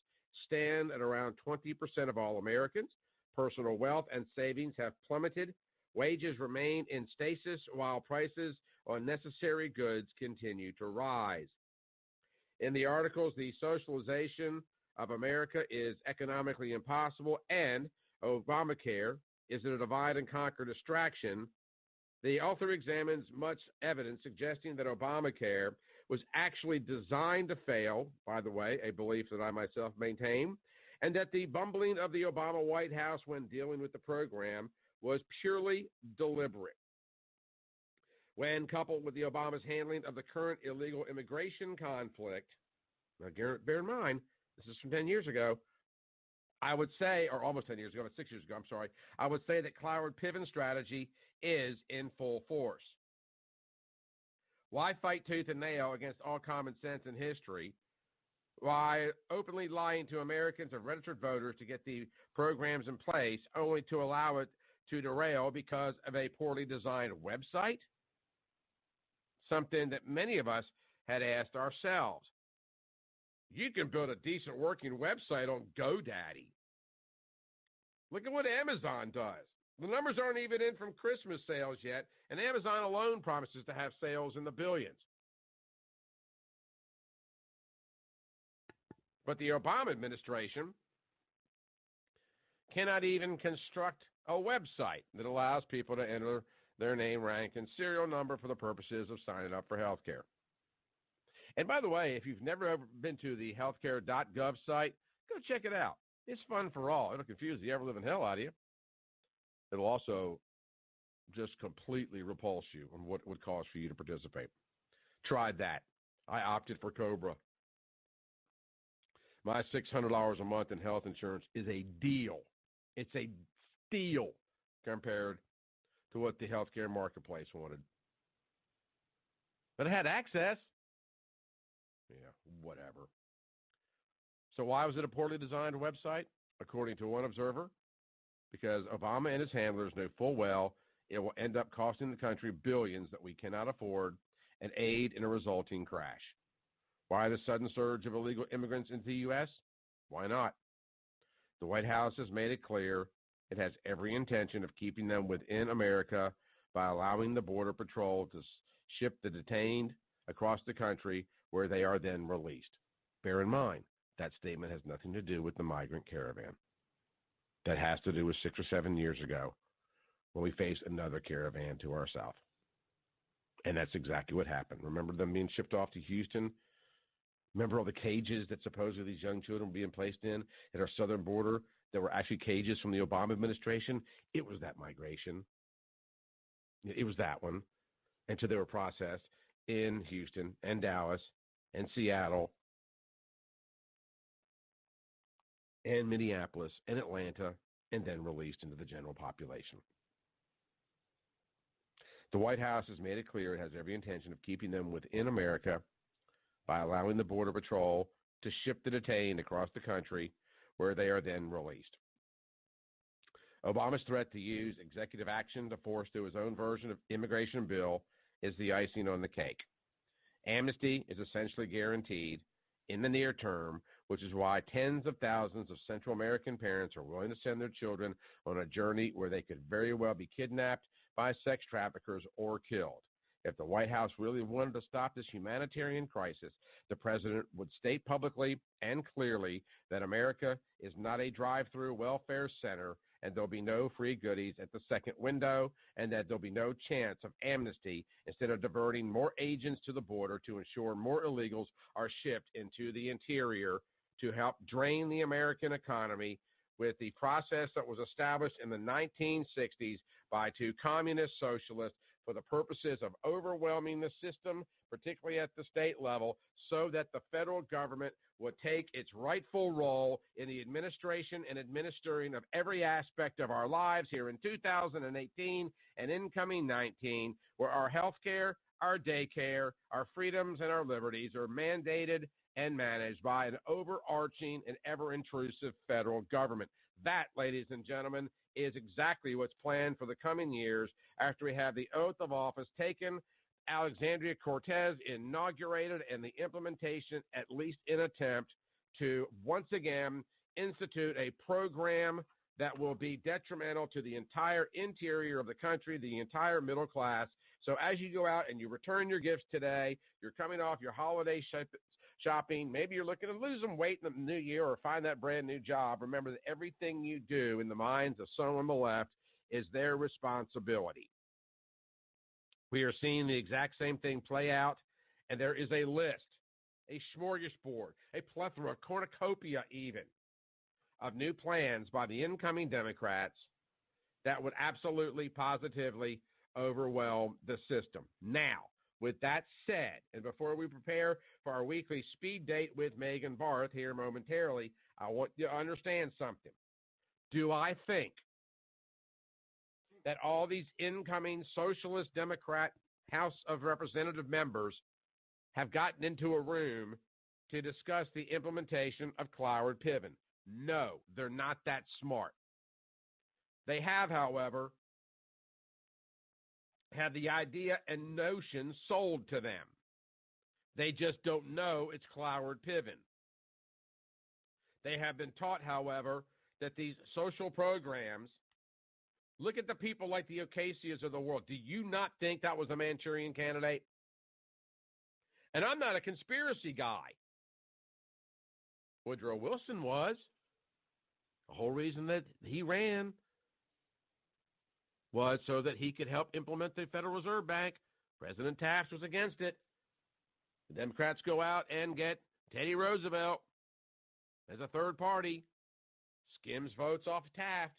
stand at around 20% of all Americans. Personal wealth and savings have plummeted. Wages remain in stasis while prices on necessary goods continue to rise. In the articles, the socialization of America is economically impossible and Obamacare is a divide and conquer distraction. The author examines much evidence suggesting that Obamacare was actually designed to fail, by the way, a belief that I myself maintain, and that the bumbling of the Obama White House when dealing with the program was purely deliberate. When coupled with the Obama's handling of the current illegal immigration conflict, now bear in mind, this is from 10 years ago, I would say, or almost 10 years ago, 6 years ago, I'm sorry, I would say that Cloward-Piven strategy is in full force. Why fight tooth and nail against all common sense and history? Why openly lying to Americans and registered voters to get the programs in place only to allow it to derail because of a poorly designed website? Something that many of us had asked ourselves. You can build a decent working website on GoDaddy. Look at what Amazon does. The numbers aren't even in from Christmas sales yet, and Amazon alone promises to have sales in the billions. But the Obama administration cannot even construct a website that allows people to enter their name, rank, and serial number for the purposes of signing up for health care. And by the way, if you've never ever been to the healthcare.gov site, go check it out. It's fun for all. It'll confuse the ever-living hell out of you. It'll also just completely repulse you on what it would cost for you to participate. Tried that. I opted for Cobra. My $600 a month in health insurance is a deal. It's a steal compared to what the healthcare marketplace wanted. But it had access. Yeah, whatever. So why was it a poorly designed website? According to one observer, because Obama and his handlers know full well it will end up costing the country billions that we cannot afford and aid in a resulting crash. Why the sudden surge of illegal immigrants into the U.S.? Why not? The White House has made it clear it has every intention of keeping them within America by allowing the Border Patrol to ship the detained across the country where they are then released. Bear in mind, that statement has nothing to do with the migrant caravan. That has to do with 6 or 7 years ago when we faced another caravan to our south. And that's exactly what happened. Remember them being shipped off to Houston? Remember all the cages that supposedly these young children were being placed in at our southern border that were actually cages from the Obama administration? It was that migration. It was that one. And so they were processed in Houston and Dallas and Seattle and Minneapolis and Atlanta and then released into the general population. The White House has made it clear it has every intention of keeping them within America by allowing the Border Patrol to ship the detained across the country where they are then released. Obama's threat to use executive action to force through his own version of immigration bill is the icing on the cake. Amnesty is essentially guaranteed in the near term, which is why tens of thousands of Central American parents are willing to send their children on a journey where they could very well be kidnapped by sex traffickers or killed. If the White House really wanted to stop this humanitarian crisis, the president would state publicly and clearly that America is not a drive-through welfare center and there'll be no free goodies at the second window and that there'll be no chance of amnesty instead of diverting more agents to the border to ensure more illegals are shipped into the interior to help drain the American economy with the process that was established in the 1960s by two communist socialists for the purposes of overwhelming the system, particularly at the state level, so that the federal government would take its rightful role in the administration and administering of every aspect of our lives here in 2018 and incoming 19, where our health care, our daycare, our freedoms, and our liberties are mandated and managed by an overarching and ever-intrusive federal government. That, ladies and gentlemen, is exactly what's planned for the coming years after we have the oath of office taken, Alexandria Cortez inaugurated, and the implementation, at least in attempt, to once again institute a program that will be detrimental to the entire interior of the country, the entire middle class. So as you go out and you return your gifts today, you're coming off your holiday shopping, maybe you're looking to lose some weight in the new year or find that brand new job, remember that everything you do in the minds of someone on the left is their responsibility. We are seeing the exact same thing play out, and there is a list, a smorgasbord, a plethora, a cornucopia even, of new plans by the incoming Democrats that would absolutely, positively overwhelm the system. Now, with that said, and before we prepare for our weekly speed date with Megan Barth here momentarily, I want you to understand something. Do I think that all these incoming Socialist Democrat House of Representative members have gotten into a room to discuss the implementation of Cloward-Piven? No, they're not that smart. They have, however, had the idea and notion sold to them. They just don't know it's Cloward-Piven. They have been taught, however, that these social programs, look at the people like the Ocasias of the world. Do you not think that was a Manchurian candidate? And I'm not a conspiracy guy. Woodrow Wilson was. The whole reason that he ran was so that he could help implement the Federal Reserve Bank. President Taft was against it. The Democrats go out and get Teddy Roosevelt as a third party, skims votes off Taft.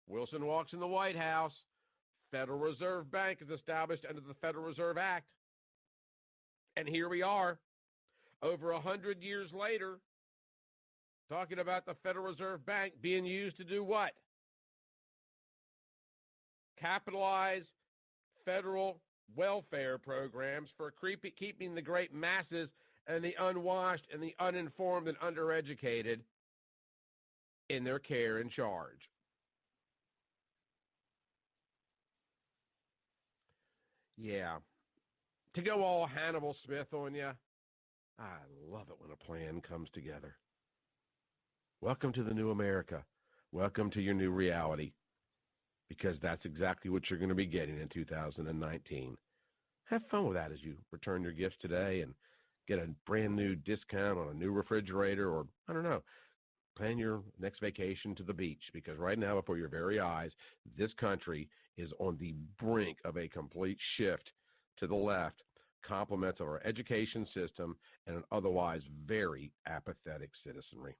Wilson walks in the White House. Federal Reserve Bank is established under the Federal Reserve Act. And here we are, over 100 years later, talking about the Federal Reserve Bank being used to do what? Capitalize federal welfare programs for keeping the great masses and the unwashed and the uninformed and undereducated in their care and charge. Yeah. To go all Hannibal Smith on you, I love it when a plan comes together. Welcome to the new America. Welcome to your new reality, because that's exactly what you're going to be getting in 2019. Have fun with that as you return your gifts today and get a brand new discount on a new refrigerator, or, I don't know, plan your next vacation to the beach, because right now, before your very eyes, this country is on the brink of a complete shift to the left, compliments of our education system and an otherwise very apathetic citizenry.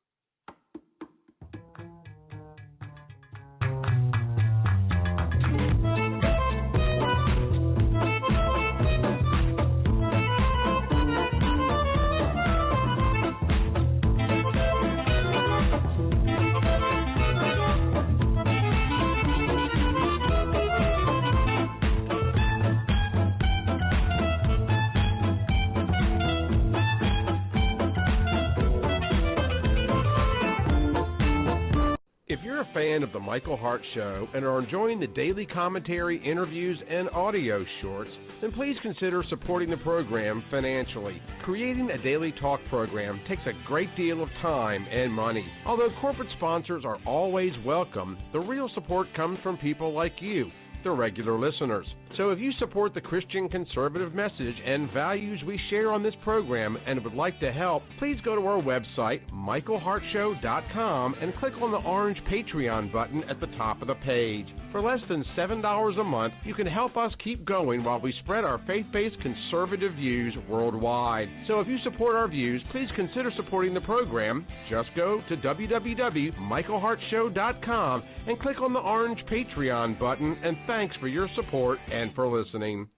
If you're a fan of The Michael Hart Show and are enjoying the daily commentary, interviews, and audio shorts, then please consider supporting the program financially. Creating a daily talk program takes a great deal of time and money. Although corporate sponsors are always welcome, the real support comes from people like you, the regular listeners. So if you support the Christian conservative message and values we share on this program and would like to help, please go to our website, michaelhartshow.com, and click on the orange Patreon button at the top of the page. For less than $7 a month, you can help us keep going while we spread our faith-based conservative views worldwide. So if you support our views, please consider supporting the program. Just go to www.michaelhartshow.com and click on the orange Patreon button, and thanks for your support and for listening.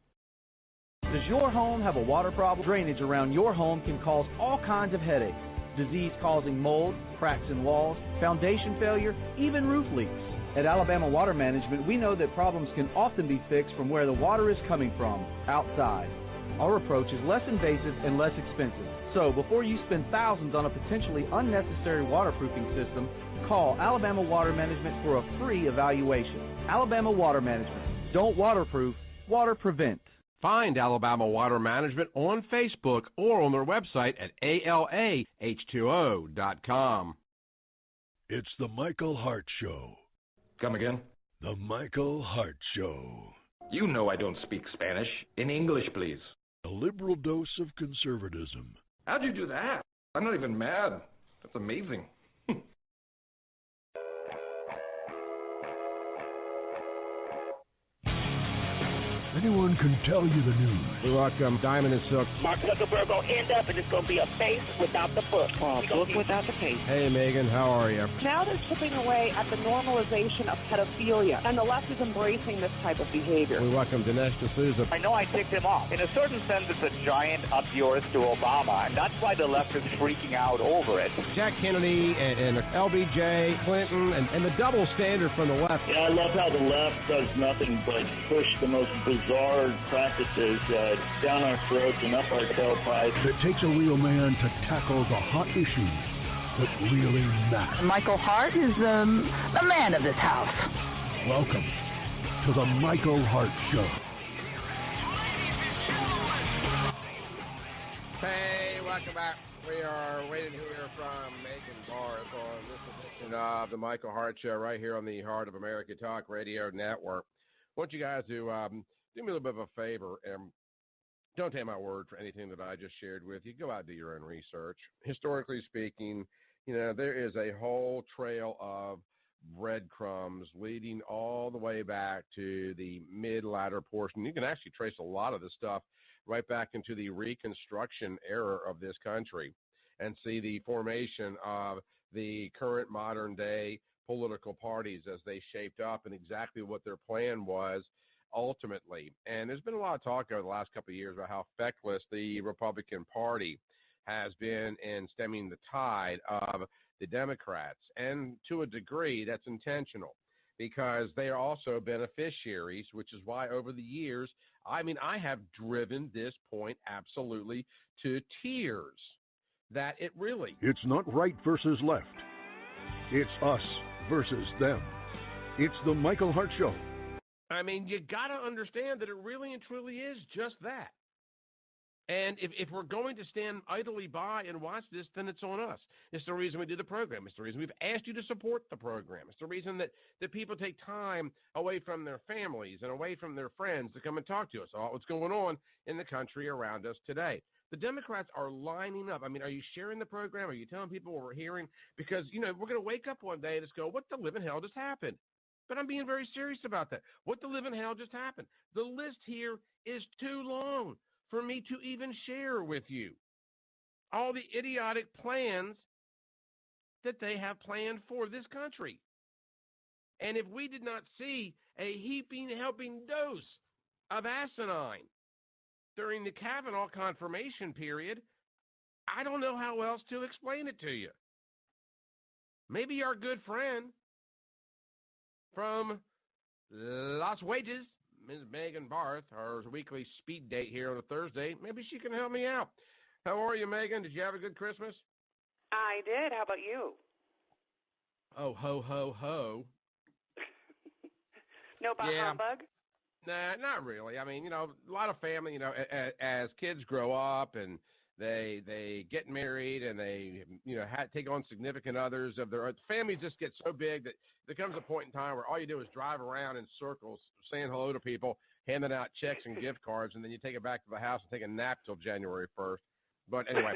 Does your home have a water problem? Drainage around your home can cause all kinds of headaches. Disease-causing mold, cracks in walls, foundation failure, even roof leaks. At Alabama Water Management, we know that problems can often be fixed from where the water is coming from, outside. Our approach is less invasive and less expensive. So before you spend thousands on a potentially unnecessary waterproofing system, call Alabama Water Management for a free evaluation. Alabama Water Management. Don't waterproof, water prevent. Find Alabama Water Management on Facebook or on their website at ALAH2O.com. It's the Michael Hart Show. Come again? The Michael Hart Show. You know I don't speak Spanish. In English, please. A liberal dose of conservatism. How'd you do that? I'm not even mad. That's amazing. Anyone can tell you the news. We welcome Diamond and Silk. Mark Zuckerberg will end up and it's going to be a face without the book. Book without the face. Hey, Megan, how are you? Now they're chipping away at the normalization of pedophilia, and the left is embracing this type of behavior. We welcome Dinesh D'Souza. I know I ticked him off. In a certain sense, it's a giant up yours to Obama, and that's why the left is freaking out over it. Jack Kennedy and LBJ, Clinton, and the double standard from the left. Yeah, I love how the left does nothing but push the most bizarre practices down our throats and up our tailpipes. It takes a real man to tackle the hot issues that really matter. Michael Hart is the man of this house. Welcome to the Michael Hart Show. Hey, welcome back. We are waiting to hear from Megan Barth on this edition of the Michael Hart Show right here on the Heart of America Talk Radio Network. I want you guys to do me a little bit of a favor, and don't take my word for anything that I just shared with you. Go out and do your own research. Historically speaking, there is a whole trail of breadcrumbs leading all the way back to the mid-latter portion. You can actually trace a lot of this stuff right back into the Reconstruction era of this country and see the formation of the current modern-day political parties as they shaped up and exactly what their plan was ultimately. And there's been a lot of talk over the last couple of years about how feckless the Republican Party has been in stemming the tide of the Democrats. And to a degree, that's intentional because they are also beneficiaries, which is why over the years, I have driven this point absolutely to tears that it really. It's not right versus left. It's us versus them. It's the Michael Hart Show. You got to understand that it really and truly is just that. And if we're going to stand idly by and watch this, then it's on us. It's the reason we do the program. It's the reason we've asked you to support the program. It's the reason that people take time away from their families and away from their friends to come and talk to us about what's going on in the country around us today. The Democrats are lining up. Are you sharing the program? Are you telling people what we're hearing? Because, we're going to wake up one day and just go, what the living hell just happened? But I'm being very serious about that. What the living hell just happened? The list here is too long for me to even share with you. All the idiotic plans that they have planned for this country. And if we did not see a heaping helping dose of asinine during the Kavanaugh confirmation period, I don't know how else to explain it to you. Maybe our good friend from Las Vegas, Ms. Megan Barth, our weekly speed date here on a Thursday, maybe she can help me out. How are you, Megan? Did you have a good Christmas? I did. How about you? Oh, ho, ho, ho. No bah humbug? Nah, not really. A lot of family, as kids grow up and they get married and they, take on significant others of their families just get so big that there comes a point in time where all you do is drive around in circles, saying hello to people, handing out checks and gift cards, and then you take it back to the house and take a nap till January 1st. But anyway,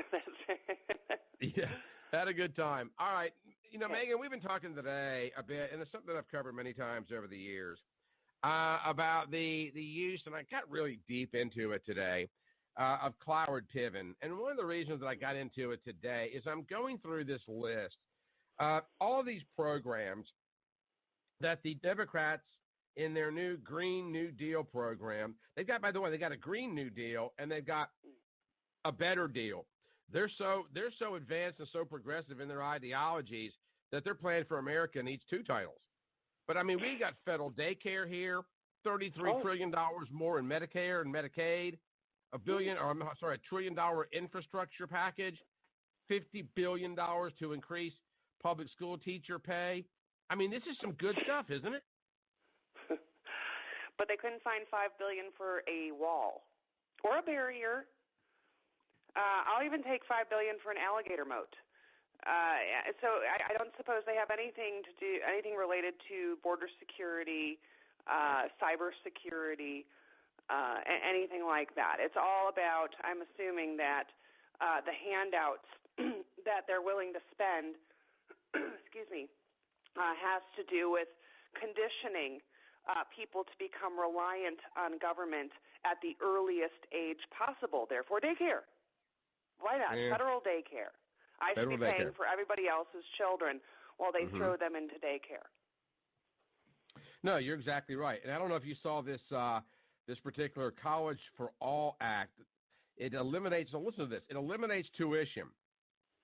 yeah, had a good time. All right, Megan, we've been talking today a bit, and it's something I've covered many times over the years, about the use, and I got really deep into it today, of Cloward Piven. And one of the reasons that I got into it today is I'm going through this list of all these programs that the Democrats in their new Green New Deal program, they've got, by the way, they got a Green New Deal and they've got a better deal. They're so advanced and so progressive in their ideologies that their plan for America needs two titles. But I mean, we got federal daycare here, $33 trillion more in Medicare and Medicaid, $1 trillion infrastructure package, $50 billion to increase public school teacher pay. I mean, this is some good stuff, isn't it? But they couldn't find $5 billion for a wall or a barrier. I'll even take $5 billion for an alligator moat. So I don't suppose they have anything related to border security, cyber security, anything like that. It's all about, I'm assuming that the handouts that they're willing to spend, has to do with conditioning people to become reliant on government at the earliest age possible. Therefore, daycare. Why not? Yeah. Federal daycare. I should be paying for everybody else's children while they throw them into daycare. No, you're exactly right. And I don't know if you saw this this particular College for All Act. It eliminates, now listen to this, it eliminates tuition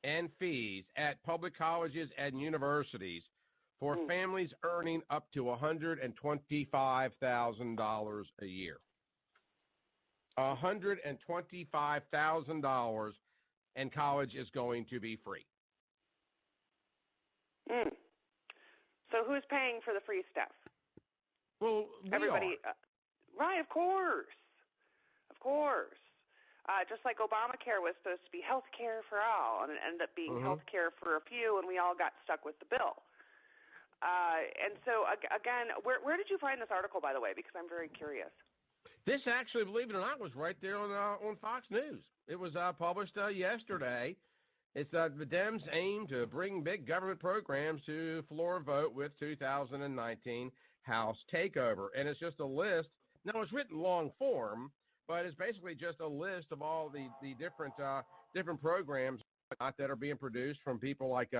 and fees at public colleges and universities for families earning up to $125,000 a year. $125,000, and college is going to be free. So who's paying for the free stuff? Well, everybody. Right, of course. Of course. Just like Obamacare was supposed to be health care for all, and it ended up being health care for a few, and we all got stuck with the bill. And so, again, where did you find this article, by the way? Because I'm very curious. This actually, believe it or not, was right there on Fox News. It was published yesterday. It's the Dems aim to bring big government programs to floor vote with 2019 House takeover. And it's just a list. Now, it's written long form, but it's basically just a list of all the different programs that are being produced from people like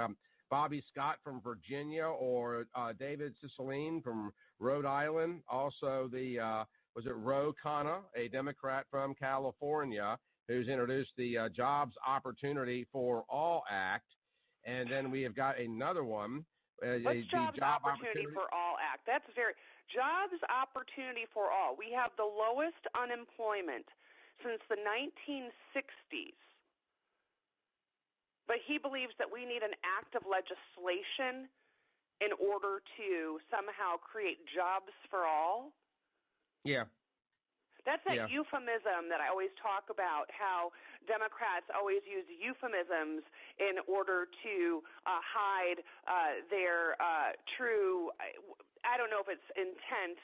Bobby Scott from Virginia or David Cicilline from Rhode Island. Also, was it Ro Khanna, a Democrat from California, who's introduced the Jobs Opportunity for All Act. And then we have got another one. What's Jobs Opportunity for All Act? That's Jobs Opportunity for All. We have the lowest unemployment since the 1960s. But he believes that we need an act of legislation in order to somehow create jobs for all. Yeah. That's that euphemism that I always talk about, how Democrats always use euphemisms in order to hide their true, I don't know if it's intent,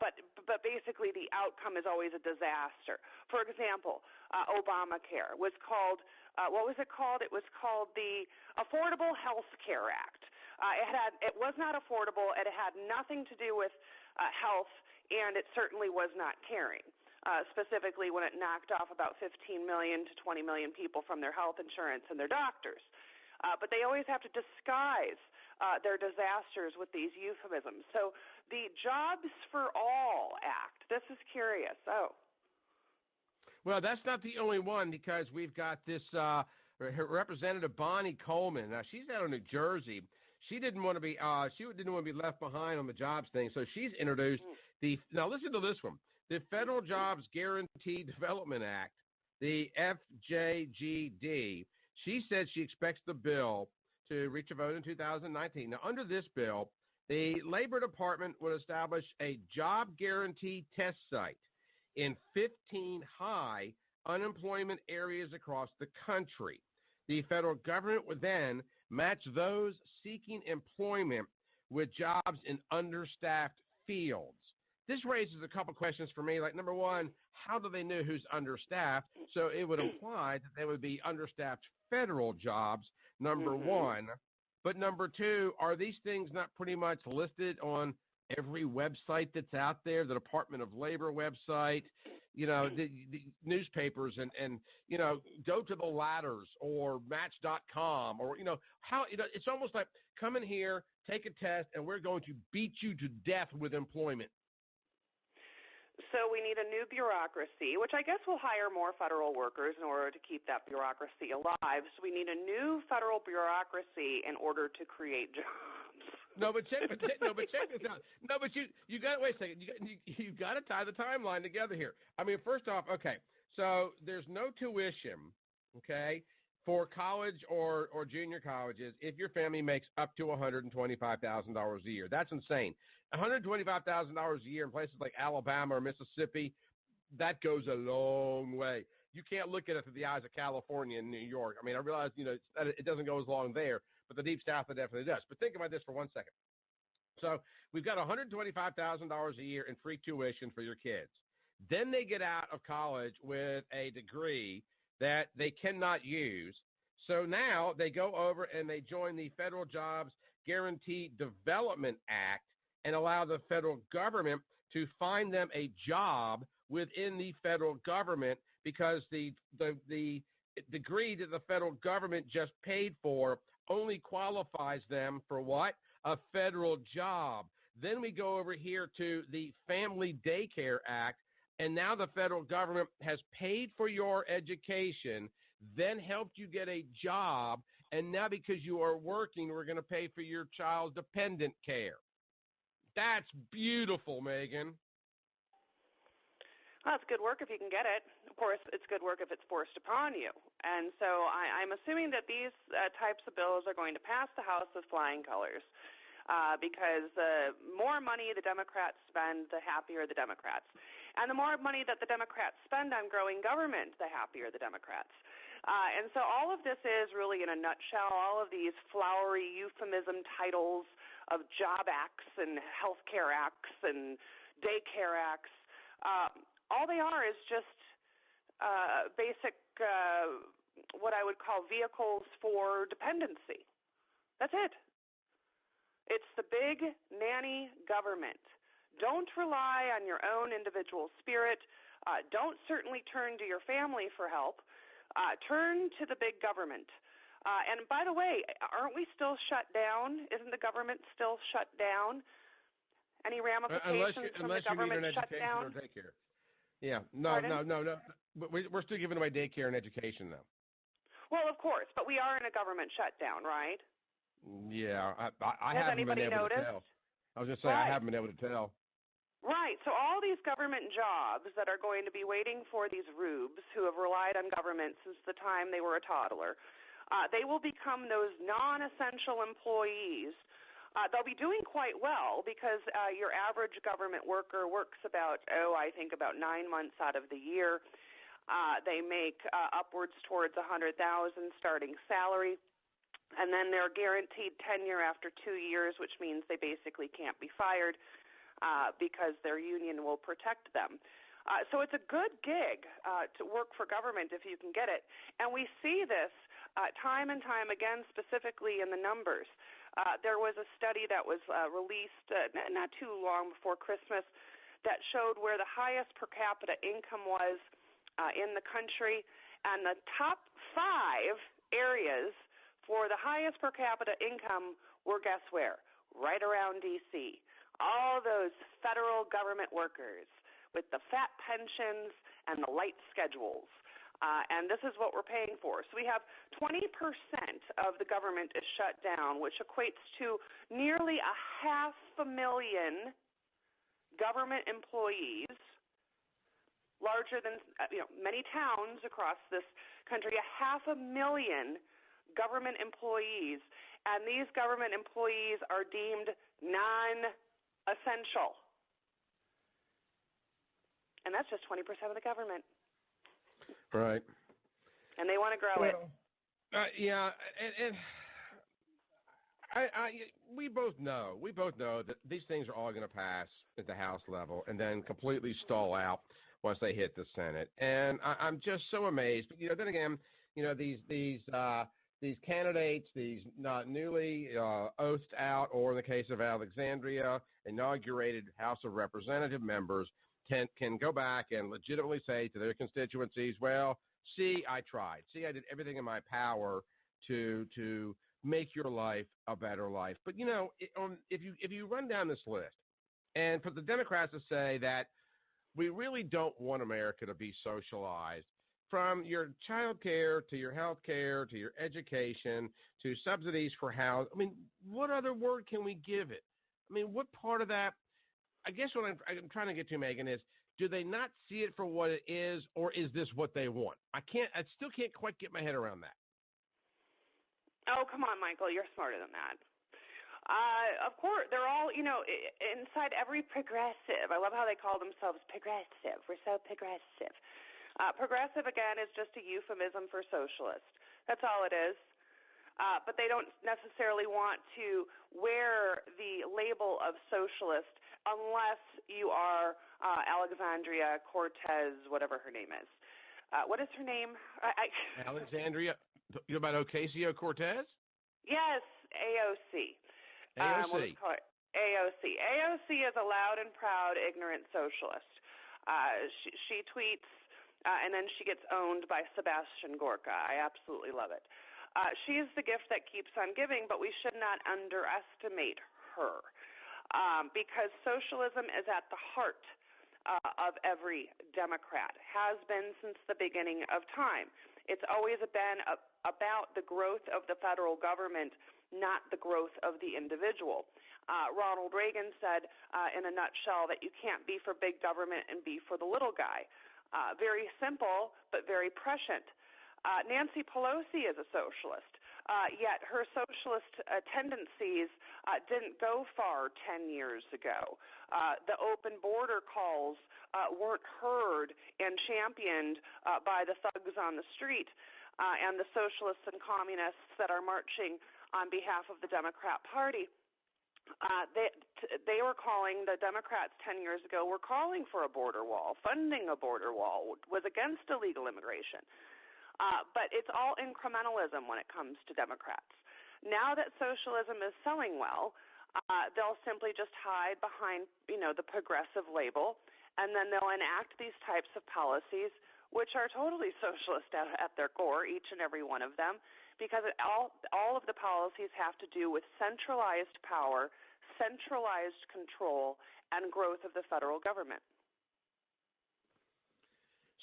but basically the outcome is always a disaster. For example, Obamacare was called, what was it called? It was called the Affordable Health Care Act. It was not affordable. It had nothing to do with health, and it certainly was not caring, specifically when it knocked off about 15 million to 20 million people from their health insurance and their doctors. But they always have to disguise their disasters with these euphemisms. So the Jobs for All Act, this is curious. Well, that's not the only one, because we've got this Representative Bonnie Coleman. Now, she's out of New Jersey. She didn't want to be left behind on the jobs thing, so she's introduced now listen to this one, the Federal Jobs Guarantee Development Act, the FJGD. She said she expects the bill to reach a vote in 2019. Now, under this bill, the Labor Department would establish a job guarantee test site in 15 high unemployment areas across the country. The federal government would then match those seeking employment with jobs in understaffed fields. This raises a couple questions for me. Like, number one, how do they know who's understaffed? So it would imply that they would be understaffed federal jobs, number one. But number two, are these things not pretty much listed on every website that's out there, the Department of Labor website, the newspapers, and go to the Ladders or Match.com, or how it's almost like come in here, take a test, and we're going to beat you to death with employment. So we need a new bureaucracy, which I guess will hire more federal workers in order to keep that bureaucracy alive. So we need a new federal bureaucracy in order to create jobs. No, but check this out. No, but you got to wait a second. You got to tie the timeline together here. I mean, first off, okay, so there's no tuition, okay, for college or junior colleges if your family makes up to $125,000 a year. That's insane. $125,000 a year in places like Alabama or Mississippi, that goes a long way. You can't look at it through the eyes of California and New York. I mean, I realize, it doesn't go as long there, but the Deep South, it definitely does. But think about this for 1 second. So we've got $125,000 a year in free tuition for your kids. Then they get out of college with a degree that they cannot use. So now they go over and they join the Federal Jobs Guarantee Development Act and allow the federal government to find them a job within the federal government, because the degree that the federal government just paid for only qualifies them for what? A federal job. Then we go over here to the Family Daycare Act, and now the federal government has paid for your education, then helped you get a job, and now because you are working, we're going to pay for your child dependent care. That's beautiful, Megan. Well, it's good work if you can get it. Of course, it's good work if it's forced upon you. And so I'm assuming that these types of bills are going to pass the House with flying colors, because the more money the Democrats spend, the happier the Democrats. And the more money that the Democrats spend on growing government, the happier the Democrats. And so all of this is really, in a nutshell, all of these flowery euphemism titles of job acts and health care acts and daycare acts, all they are is just basic, what I would call vehicles for dependency. That's it. It's the big nanny government. Don't rely on your own individual spirit. Don't certainly turn to your family for help. Turn to the big government. And by the way, aren't we still shut down? Isn't the government still shut down? Any ramifications from the government shutdown? Or daycare. Yeah, no. But we're still giving away daycare and education, though. Well, of course, but we are in a government shutdown, right? Yeah, I haven't been able to tell. I was going to say, I haven't been able to tell. Right. So all these government jobs that are going to be waiting for these rubes who have relied on government since the time they were a toddler, they will become those non-essential employees. They'll be doing quite well because your average government worker works about 9 months out of the year. They make upwards towards $100,000 starting salary. And then they're guaranteed tenure after 2 years, which means they basically can't be fired because their union will protect them. So it's a good gig to work for government if you can get it. And we see this time and time again, specifically in the numbers. There was a study that was released not too long before Christmas that showed where the highest per capita income was in the country. And the top 5 areas for the highest per capita income were, guess where? Right around D.C. All those federal government workers with the fat pensions and the light schedules. And this is what we're paying for. So we have 20% of the government is shut down, which equates to nearly 500,000 government employees, larger than many towns across this country, 500,000 government employees, and these government employees are deemed non-essential. And that's just 20% of the government. Right. And they want to grow it. Yeah, and we both know that these things are all going to pass at the House level and then completely stall out once they hit the Senate. And I'm just so amazed. But then again, these these candidates, these not newly oathed out, or in the case of Alexandria, inaugurated House of Representative members can go back and legitimately say to their constituencies, well, see, I tried. See, I did everything in my power to make your life a better life. But, you know, if you run down this list, and for the Democrats to say that we really don't want America to be socialized, from your child care to your health care to your education to subsidies for housing. I mean, what other word can we give it? I mean, what part of that? I guess what I'm trying to get to, Megan, is do they not see it for what it is, or is this what they want? I still can't quite get my head around that. Oh, come on, Michael. You're smarter than that. Of course, they're all, you know, inside every progressive. I love how they call themselves progressive. We're so progressive. Progressive, again, is just a euphemism for socialist. That's all it is. But they don't necessarily want to wear the label of socialist unless you are Alexandria Cortez, whatever her name is. What is her name? Alexandria, you know about Ocasio-Cortez? Yes, AOC. AOC. AOC. AOC is a loud and proud ignorant socialist. She tweets, and then she gets owned by Sebastian Gorka. I absolutely love it. She is the gift that keeps on giving, but we should not underestimate her because socialism is at the heart of every Democrat, has been since the beginning of time. It's always been about the growth of the federal government, not the growth of the individual. Ronald Reagan said in a nutshell that you can't be for big government and be for the little guy. Very simple, but very prescient. Nancy Pelosi is a socialist, yet her socialist tendencies didn't go far 10 years ago. The open border calls weren't heard and championed by the thugs on the street and the socialists and communists that are marching on behalf of the Democrat Party. They were calling, the Democrats 10 years ago were calling for a border wall, funding a border wall, was against illegal immigration. But it's all incrementalism when it comes to Democrats. Now that socialism is selling well, they'll simply just hide behind, you know, the progressive label, and then they'll enact these types of policies, which are totally socialist at their core, each and every one of them, because all of the policies have to do with centralized power, centralized control, and growth of the federal government.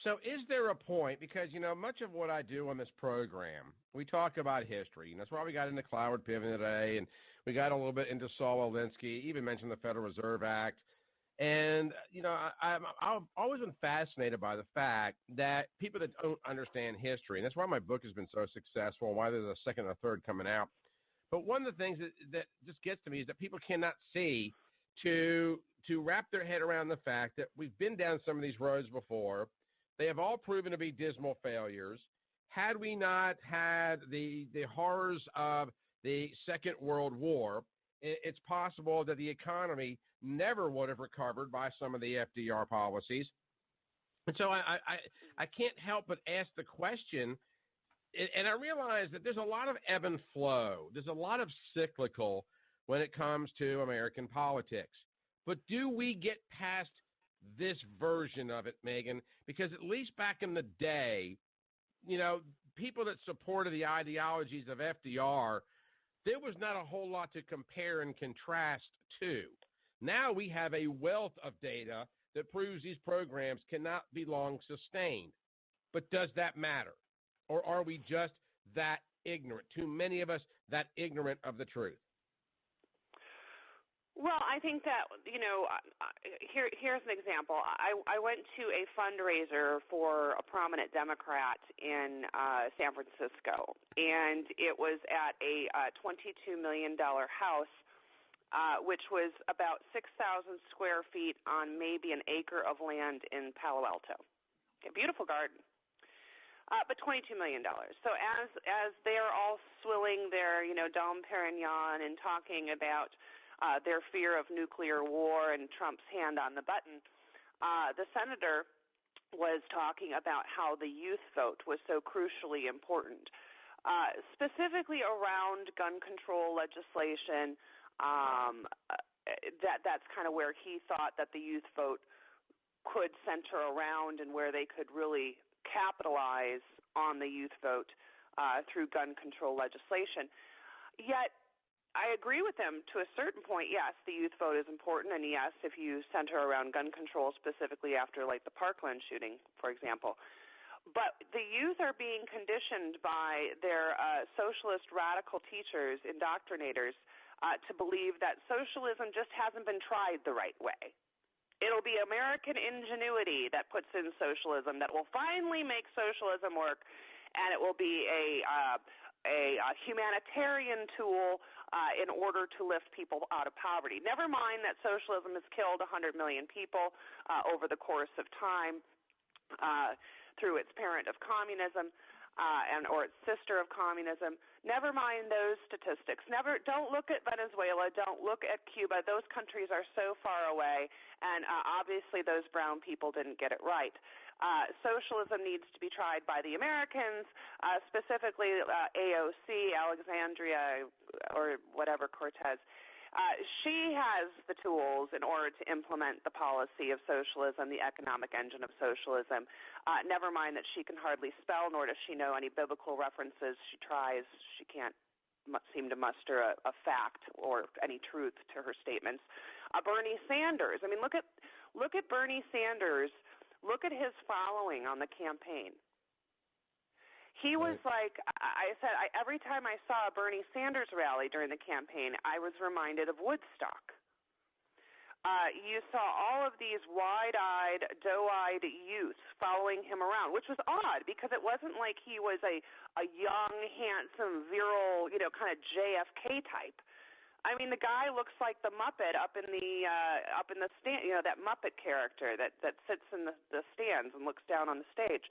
So is there a point, because, you know, much of what I do on this program, we talk about history, and that's why we got into Cloward Piven today, and we got a little bit into Saul Alinsky, even mentioned the Federal Reserve Act. And, you know, I've always been fascinated by the fact that people that don't understand history, and that's why my book has been so successful and why there's a second and a third coming out. But one of the things that just gets to me is that people cannot see to wrap their head around the fact that we've been down some of these roads before. They have all proven to be dismal failures. Had we not had the horrors of the Second World War, it's possible that the economy never would have recovered by some of the FDR policies. And so I can't help but ask the question, and I realize that there's a lot of ebb and flow. There's a lot of cyclical when it comes to American politics. But do we get past this version of it, Megan? Because at least back in the day, you know, people that supported the ideologies of FDR, there was not a whole lot to compare and contrast to. Now we have a wealth of data that proves these programs cannot be long sustained. But does that matter? Or are we just that ignorant, too many of us that ignorant of the truth? Well, I think that, you know, here's an example. I went to a fundraiser for a prominent Democrat in San Francisco, and it was at a $22 million house, which was about 6,000 square feet on maybe an acre of land in Palo Alto. A beautiful garden. But $22 million. So as they're all swilling their, you know, Dom Perignon and talking about their fear of nuclear war and Trump's hand on the button, the senator was talking about how the youth vote was so crucially important. specifically around gun control legislation. That's kind of where he thought that the youth vote could center around and where they could really capitalize on the youth vote through gun control legislation. Yet, I agree with him to a certain point. Yes, the youth vote is important, and yes, if you center around gun control specifically after, like, the Parkland shooting, for example. But the youth are being conditioned by their socialist radical teachers, indoctrinators, to believe that socialism just hasn't been tried the right way. It'll be American ingenuity that puts in socialism that will finally make socialism work, and it will be a humanitarian tool in order to lift people out of poverty. Never mind that socialism has killed 100 million people over the course of time through its parent of communism or its sister of communism. Never mind those statistics. Don't look at Venezuela. Don't look at Cuba. Those countries are so far away, and obviously those brown people didn't get it right. Socialism needs to be tried by the Americans, specifically AOC, Alexandria, or whatever, Cortez. She has the tools in order to implement the policy of socialism, the economic engine of socialism. Never mind that she can hardly spell, nor does she know any biblical references. She tries. She can't seem to muster a fact or any truth to her statements. Bernie Sanders. I mean, look at Bernie Sanders. Look at his following on the campaign. He was like, I said, every time I saw a Bernie Sanders rally during the campaign, I was reminded of Woodstock. You saw all of these wide-eyed, doe-eyed youth following him around, which was odd because it wasn't like he was a young, handsome, virile, kind of JFK type. I mean, the guy looks like the Muppet up in the stand, that Muppet character that sits in the stands and looks down on the stage.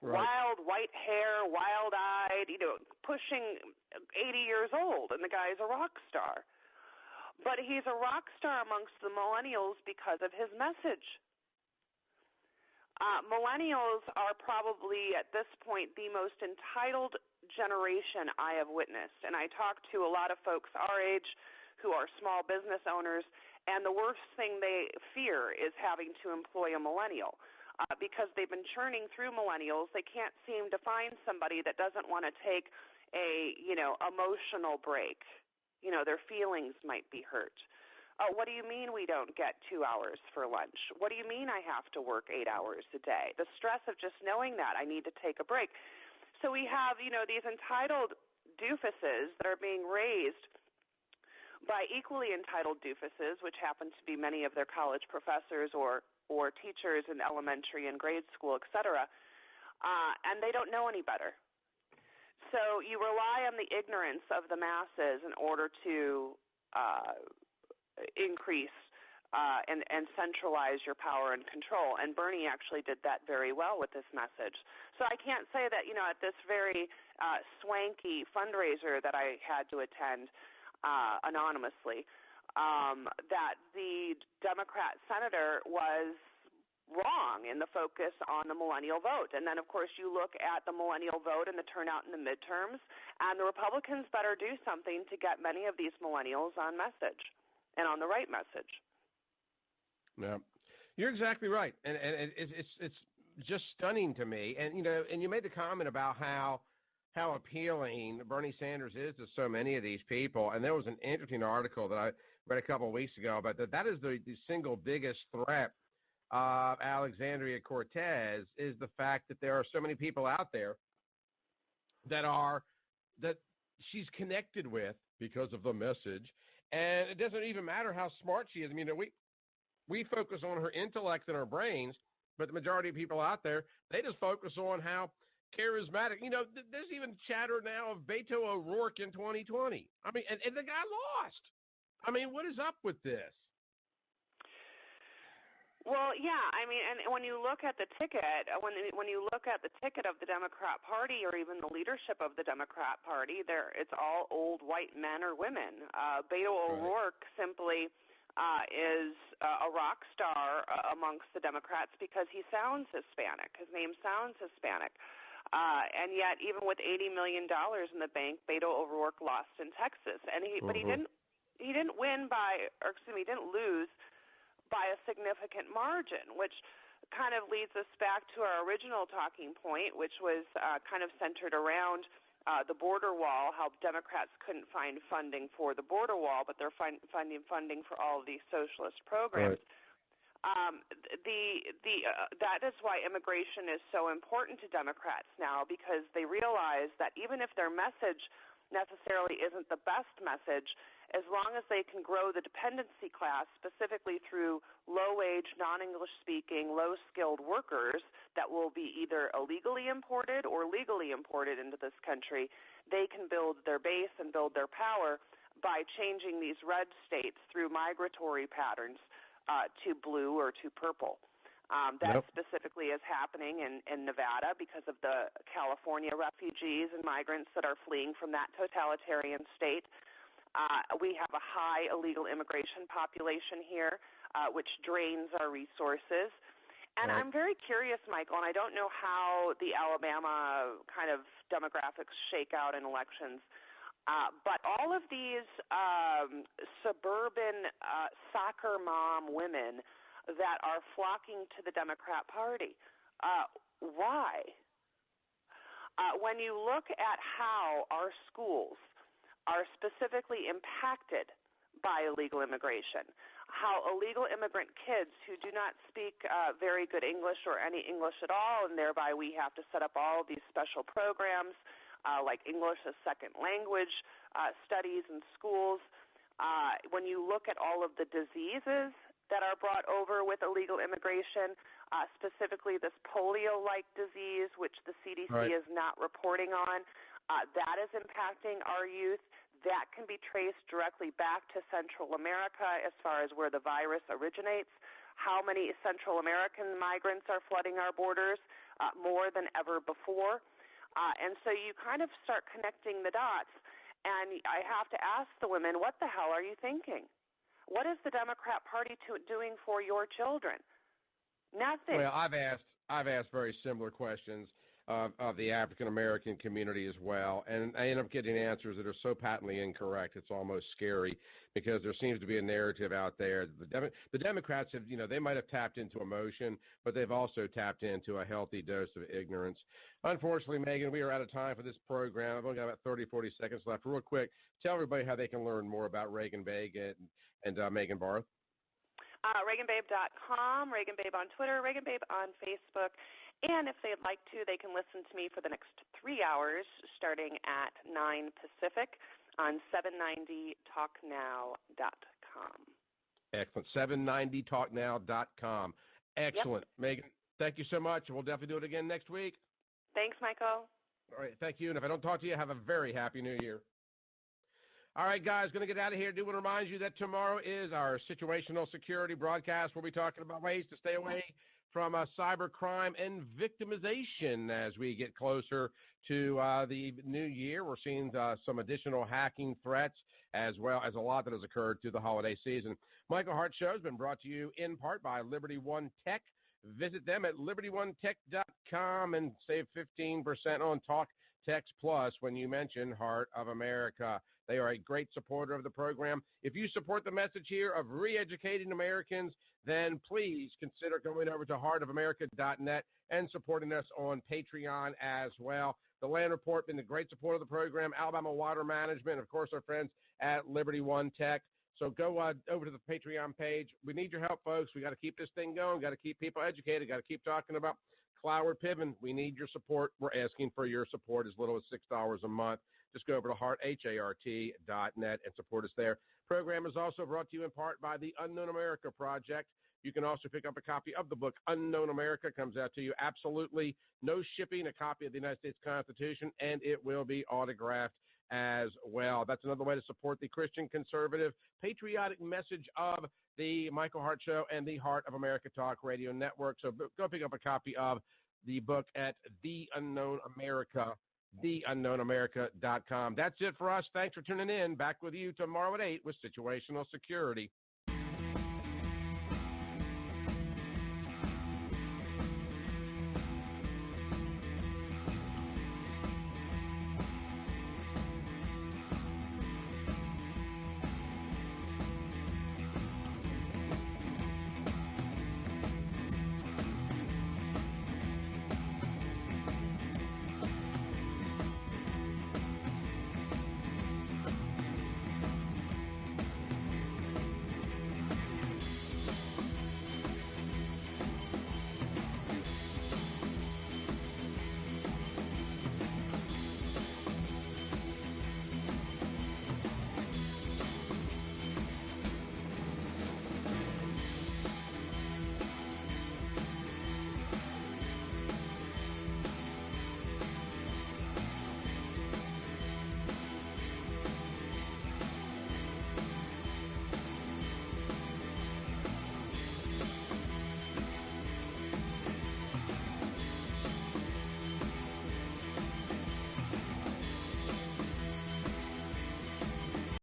Right. Wild white hair, wild-eyed, pushing 80 years old, and the guy's a rock star. But he's a rock star amongst the millennials because of his message. Millennials are probably, at this point, the most entitled generation I have witnessed. And I talk to a lot of folks our age who are small business owners, and the worst thing they fear is having to employ a millennial. Because they've been churning through millennials, they can't seem to find somebody that doesn't want to take a, emotional break. Their feelings might be hurt. What do you mean we don't get 2 hours for lunch? What do you mean I have to work 8 hours a day? The stress of just knowing that I need to take a break. So we have, these entitled doofuses that are being raised by equally entitled doofuses, which happen to be many of their college professors or teachers in elementary and grade school, et cetera, and they don't know any better. So you rely on the ignorance of the masses in order to increase and centralize your power and control. And Bernie actually did that very well with this message. So I can't say that, at this very swanky fundraiser that I had to attend anonymously, that the Democrat senator was wrong in the focus on the millennial vote. And then, of course, you look at the millennial vote and the turnout in the midterms, and the Republicans better do something to get many of these millennials on message and on the right message. Yeah, you're exactly right. And it's just stunning to me. And, and you made the comment about how appealing Bernie Sanders is to so many of these people. And there was an interesting article that I read a couple of weeks ago about that is the single biggest threat of Alexandria Cortez is the fact that there are so many people out there that she's connected with because of the message. And it doesn't even matter how smart she is. I mean, we focus on her intellect and her brains, but the majority of people out there, they just focus on how charismatic. There's even chatter now of Beto O'Rourke in 2020. I mean, and the guy lost. I mean, what is up with this? Well, yeah, I mean, and when you look at the ticket, when you look at the ticket of the Democrat Party or even the leadership of the Democrat Party, it's all old white men or women. Beto O'Rourke simply is a rock star amongst the Democrats because he sounds Hispanic. His name sounds Hispanic. And yet, even with $80 million in the bank, Beto O'Rourke lost in Texas, and but he didn't win he didn't lose by a significant margin, which kind of leads us back to our original talking point, which was kind of centered around the border wall, how Democrats couldn't find funding for the border wall, but they're finding funding for all of these socialist programs. Right. That is why immigration is so important to Democrats now, because they realize that even if their message necessarily isn't the best message, as long as they can grow the dependency class, specifically through low-wage, non-English speaking, low-skilled workers that will be either illegally imported or legally imported into this country, they can build their base and build their power by changing these red states through migratory patterns to blue or to purple. That specifically is happening in Nevada because of the California refugees and migrants that are fleeing from that totalitarian state. We have a high illegal immigration population here, which drains our resources. And I'm very curious, Michael, and I don't know how the Alabama kind of demographics shake out in elections, but all of these suburban soccer mom women that are flocking to the Democrat Party, why? When you look at how our schools are specifically impacted by illegal immigration, how illegal immigrant kids who do not speak very good English or any English at all, and thereby we have to set up all of these special programs like English as second language studies in schools. When you look at all of the diseases that are brought over with illegal immigration, specifically this polio-like disease, which the CDC is not reporting on, that is impacting our youth. That can be traced directly back to Central America as far as where the virus originates. How many Central American migrants are flooding our borders? More than ever before. And so you kind of start connecting the dots, and I have to ask the women, what the hell are you thinking? What is the Democrat Party doing for your children? Nothing. Well, I've asked very similar questions of the African American community as well, and I end up getting answers that are so patently incorrect it's almost scary, because there seems to be a narrative out there. The Democrats have, they might have tapped into emotion, but they've also tapped into a healthy dose of ignorance. Unfortunately, Megan, we are out of time for this program. I've only got about 30, 40 seconds left. Real quick, tell everybody how they can learn more about Reagan Babe and Megan Barth. ReaganBabe.com, Reagan Babe on Twitter, Reagan Babe on Facebook. And if they'd like to, they can listen to me for the next 3 hours starting at 9 Pacific on 790talknow.com. Excellent. 790talknow.com. Excellent. Yep. Megan, thank you so much. We'll definitely do it again next week. Thanks, Michael. All right. Thank you. And if I don't talk to you, have a very happy New Year. All right, guys, going to get out of here. Do want to remind you that tomorrow is our situational security broadcast. We'll be talking about ways to stay away from cyber crime and victimization as we get closer to the new year. We're seeing some additional hacking threats, as well as a lot that has occurred through the holiday season. Michael Hart Show has been brought to you in part by Liberty One Tech. Visit them at libertyonetech.com and save 15% on Talk Text Plus when you mention Heart of America. They are a great supporter of the program. If you support the message here of re-educating Americans, then please consider going over to heartofamerica.net and supporting us on Patreon as well. The Land Report been a great support of the program, Alabama Water Management, and of course our friends at Liberty One Tech. So go over to the Patreon page. We need your help, folks. We got to keep this thing going. Got to keep people educated. Got to keep talking about Cloward Piven. We need your support. We're asking for your support as little as $6 a month. Just go over to HART.net and support us there. Program is also brought to you in part by the Unknown America Project. You can also pick up a copy of the book Unknown America. Comes out to you absolutely no shipping, a copy of the United States Constitution, and it will be autographed as well. That's another way to support the Christian conservative patriotic message of the Michael Hart Show and the Heart of America Talk Radio Network. So go pick up a copy of the book at The Unknown America, theunknownamerica.com. That's it for us. Thanks for tuning in. Back with you tomorrow at 8 with Situational Security.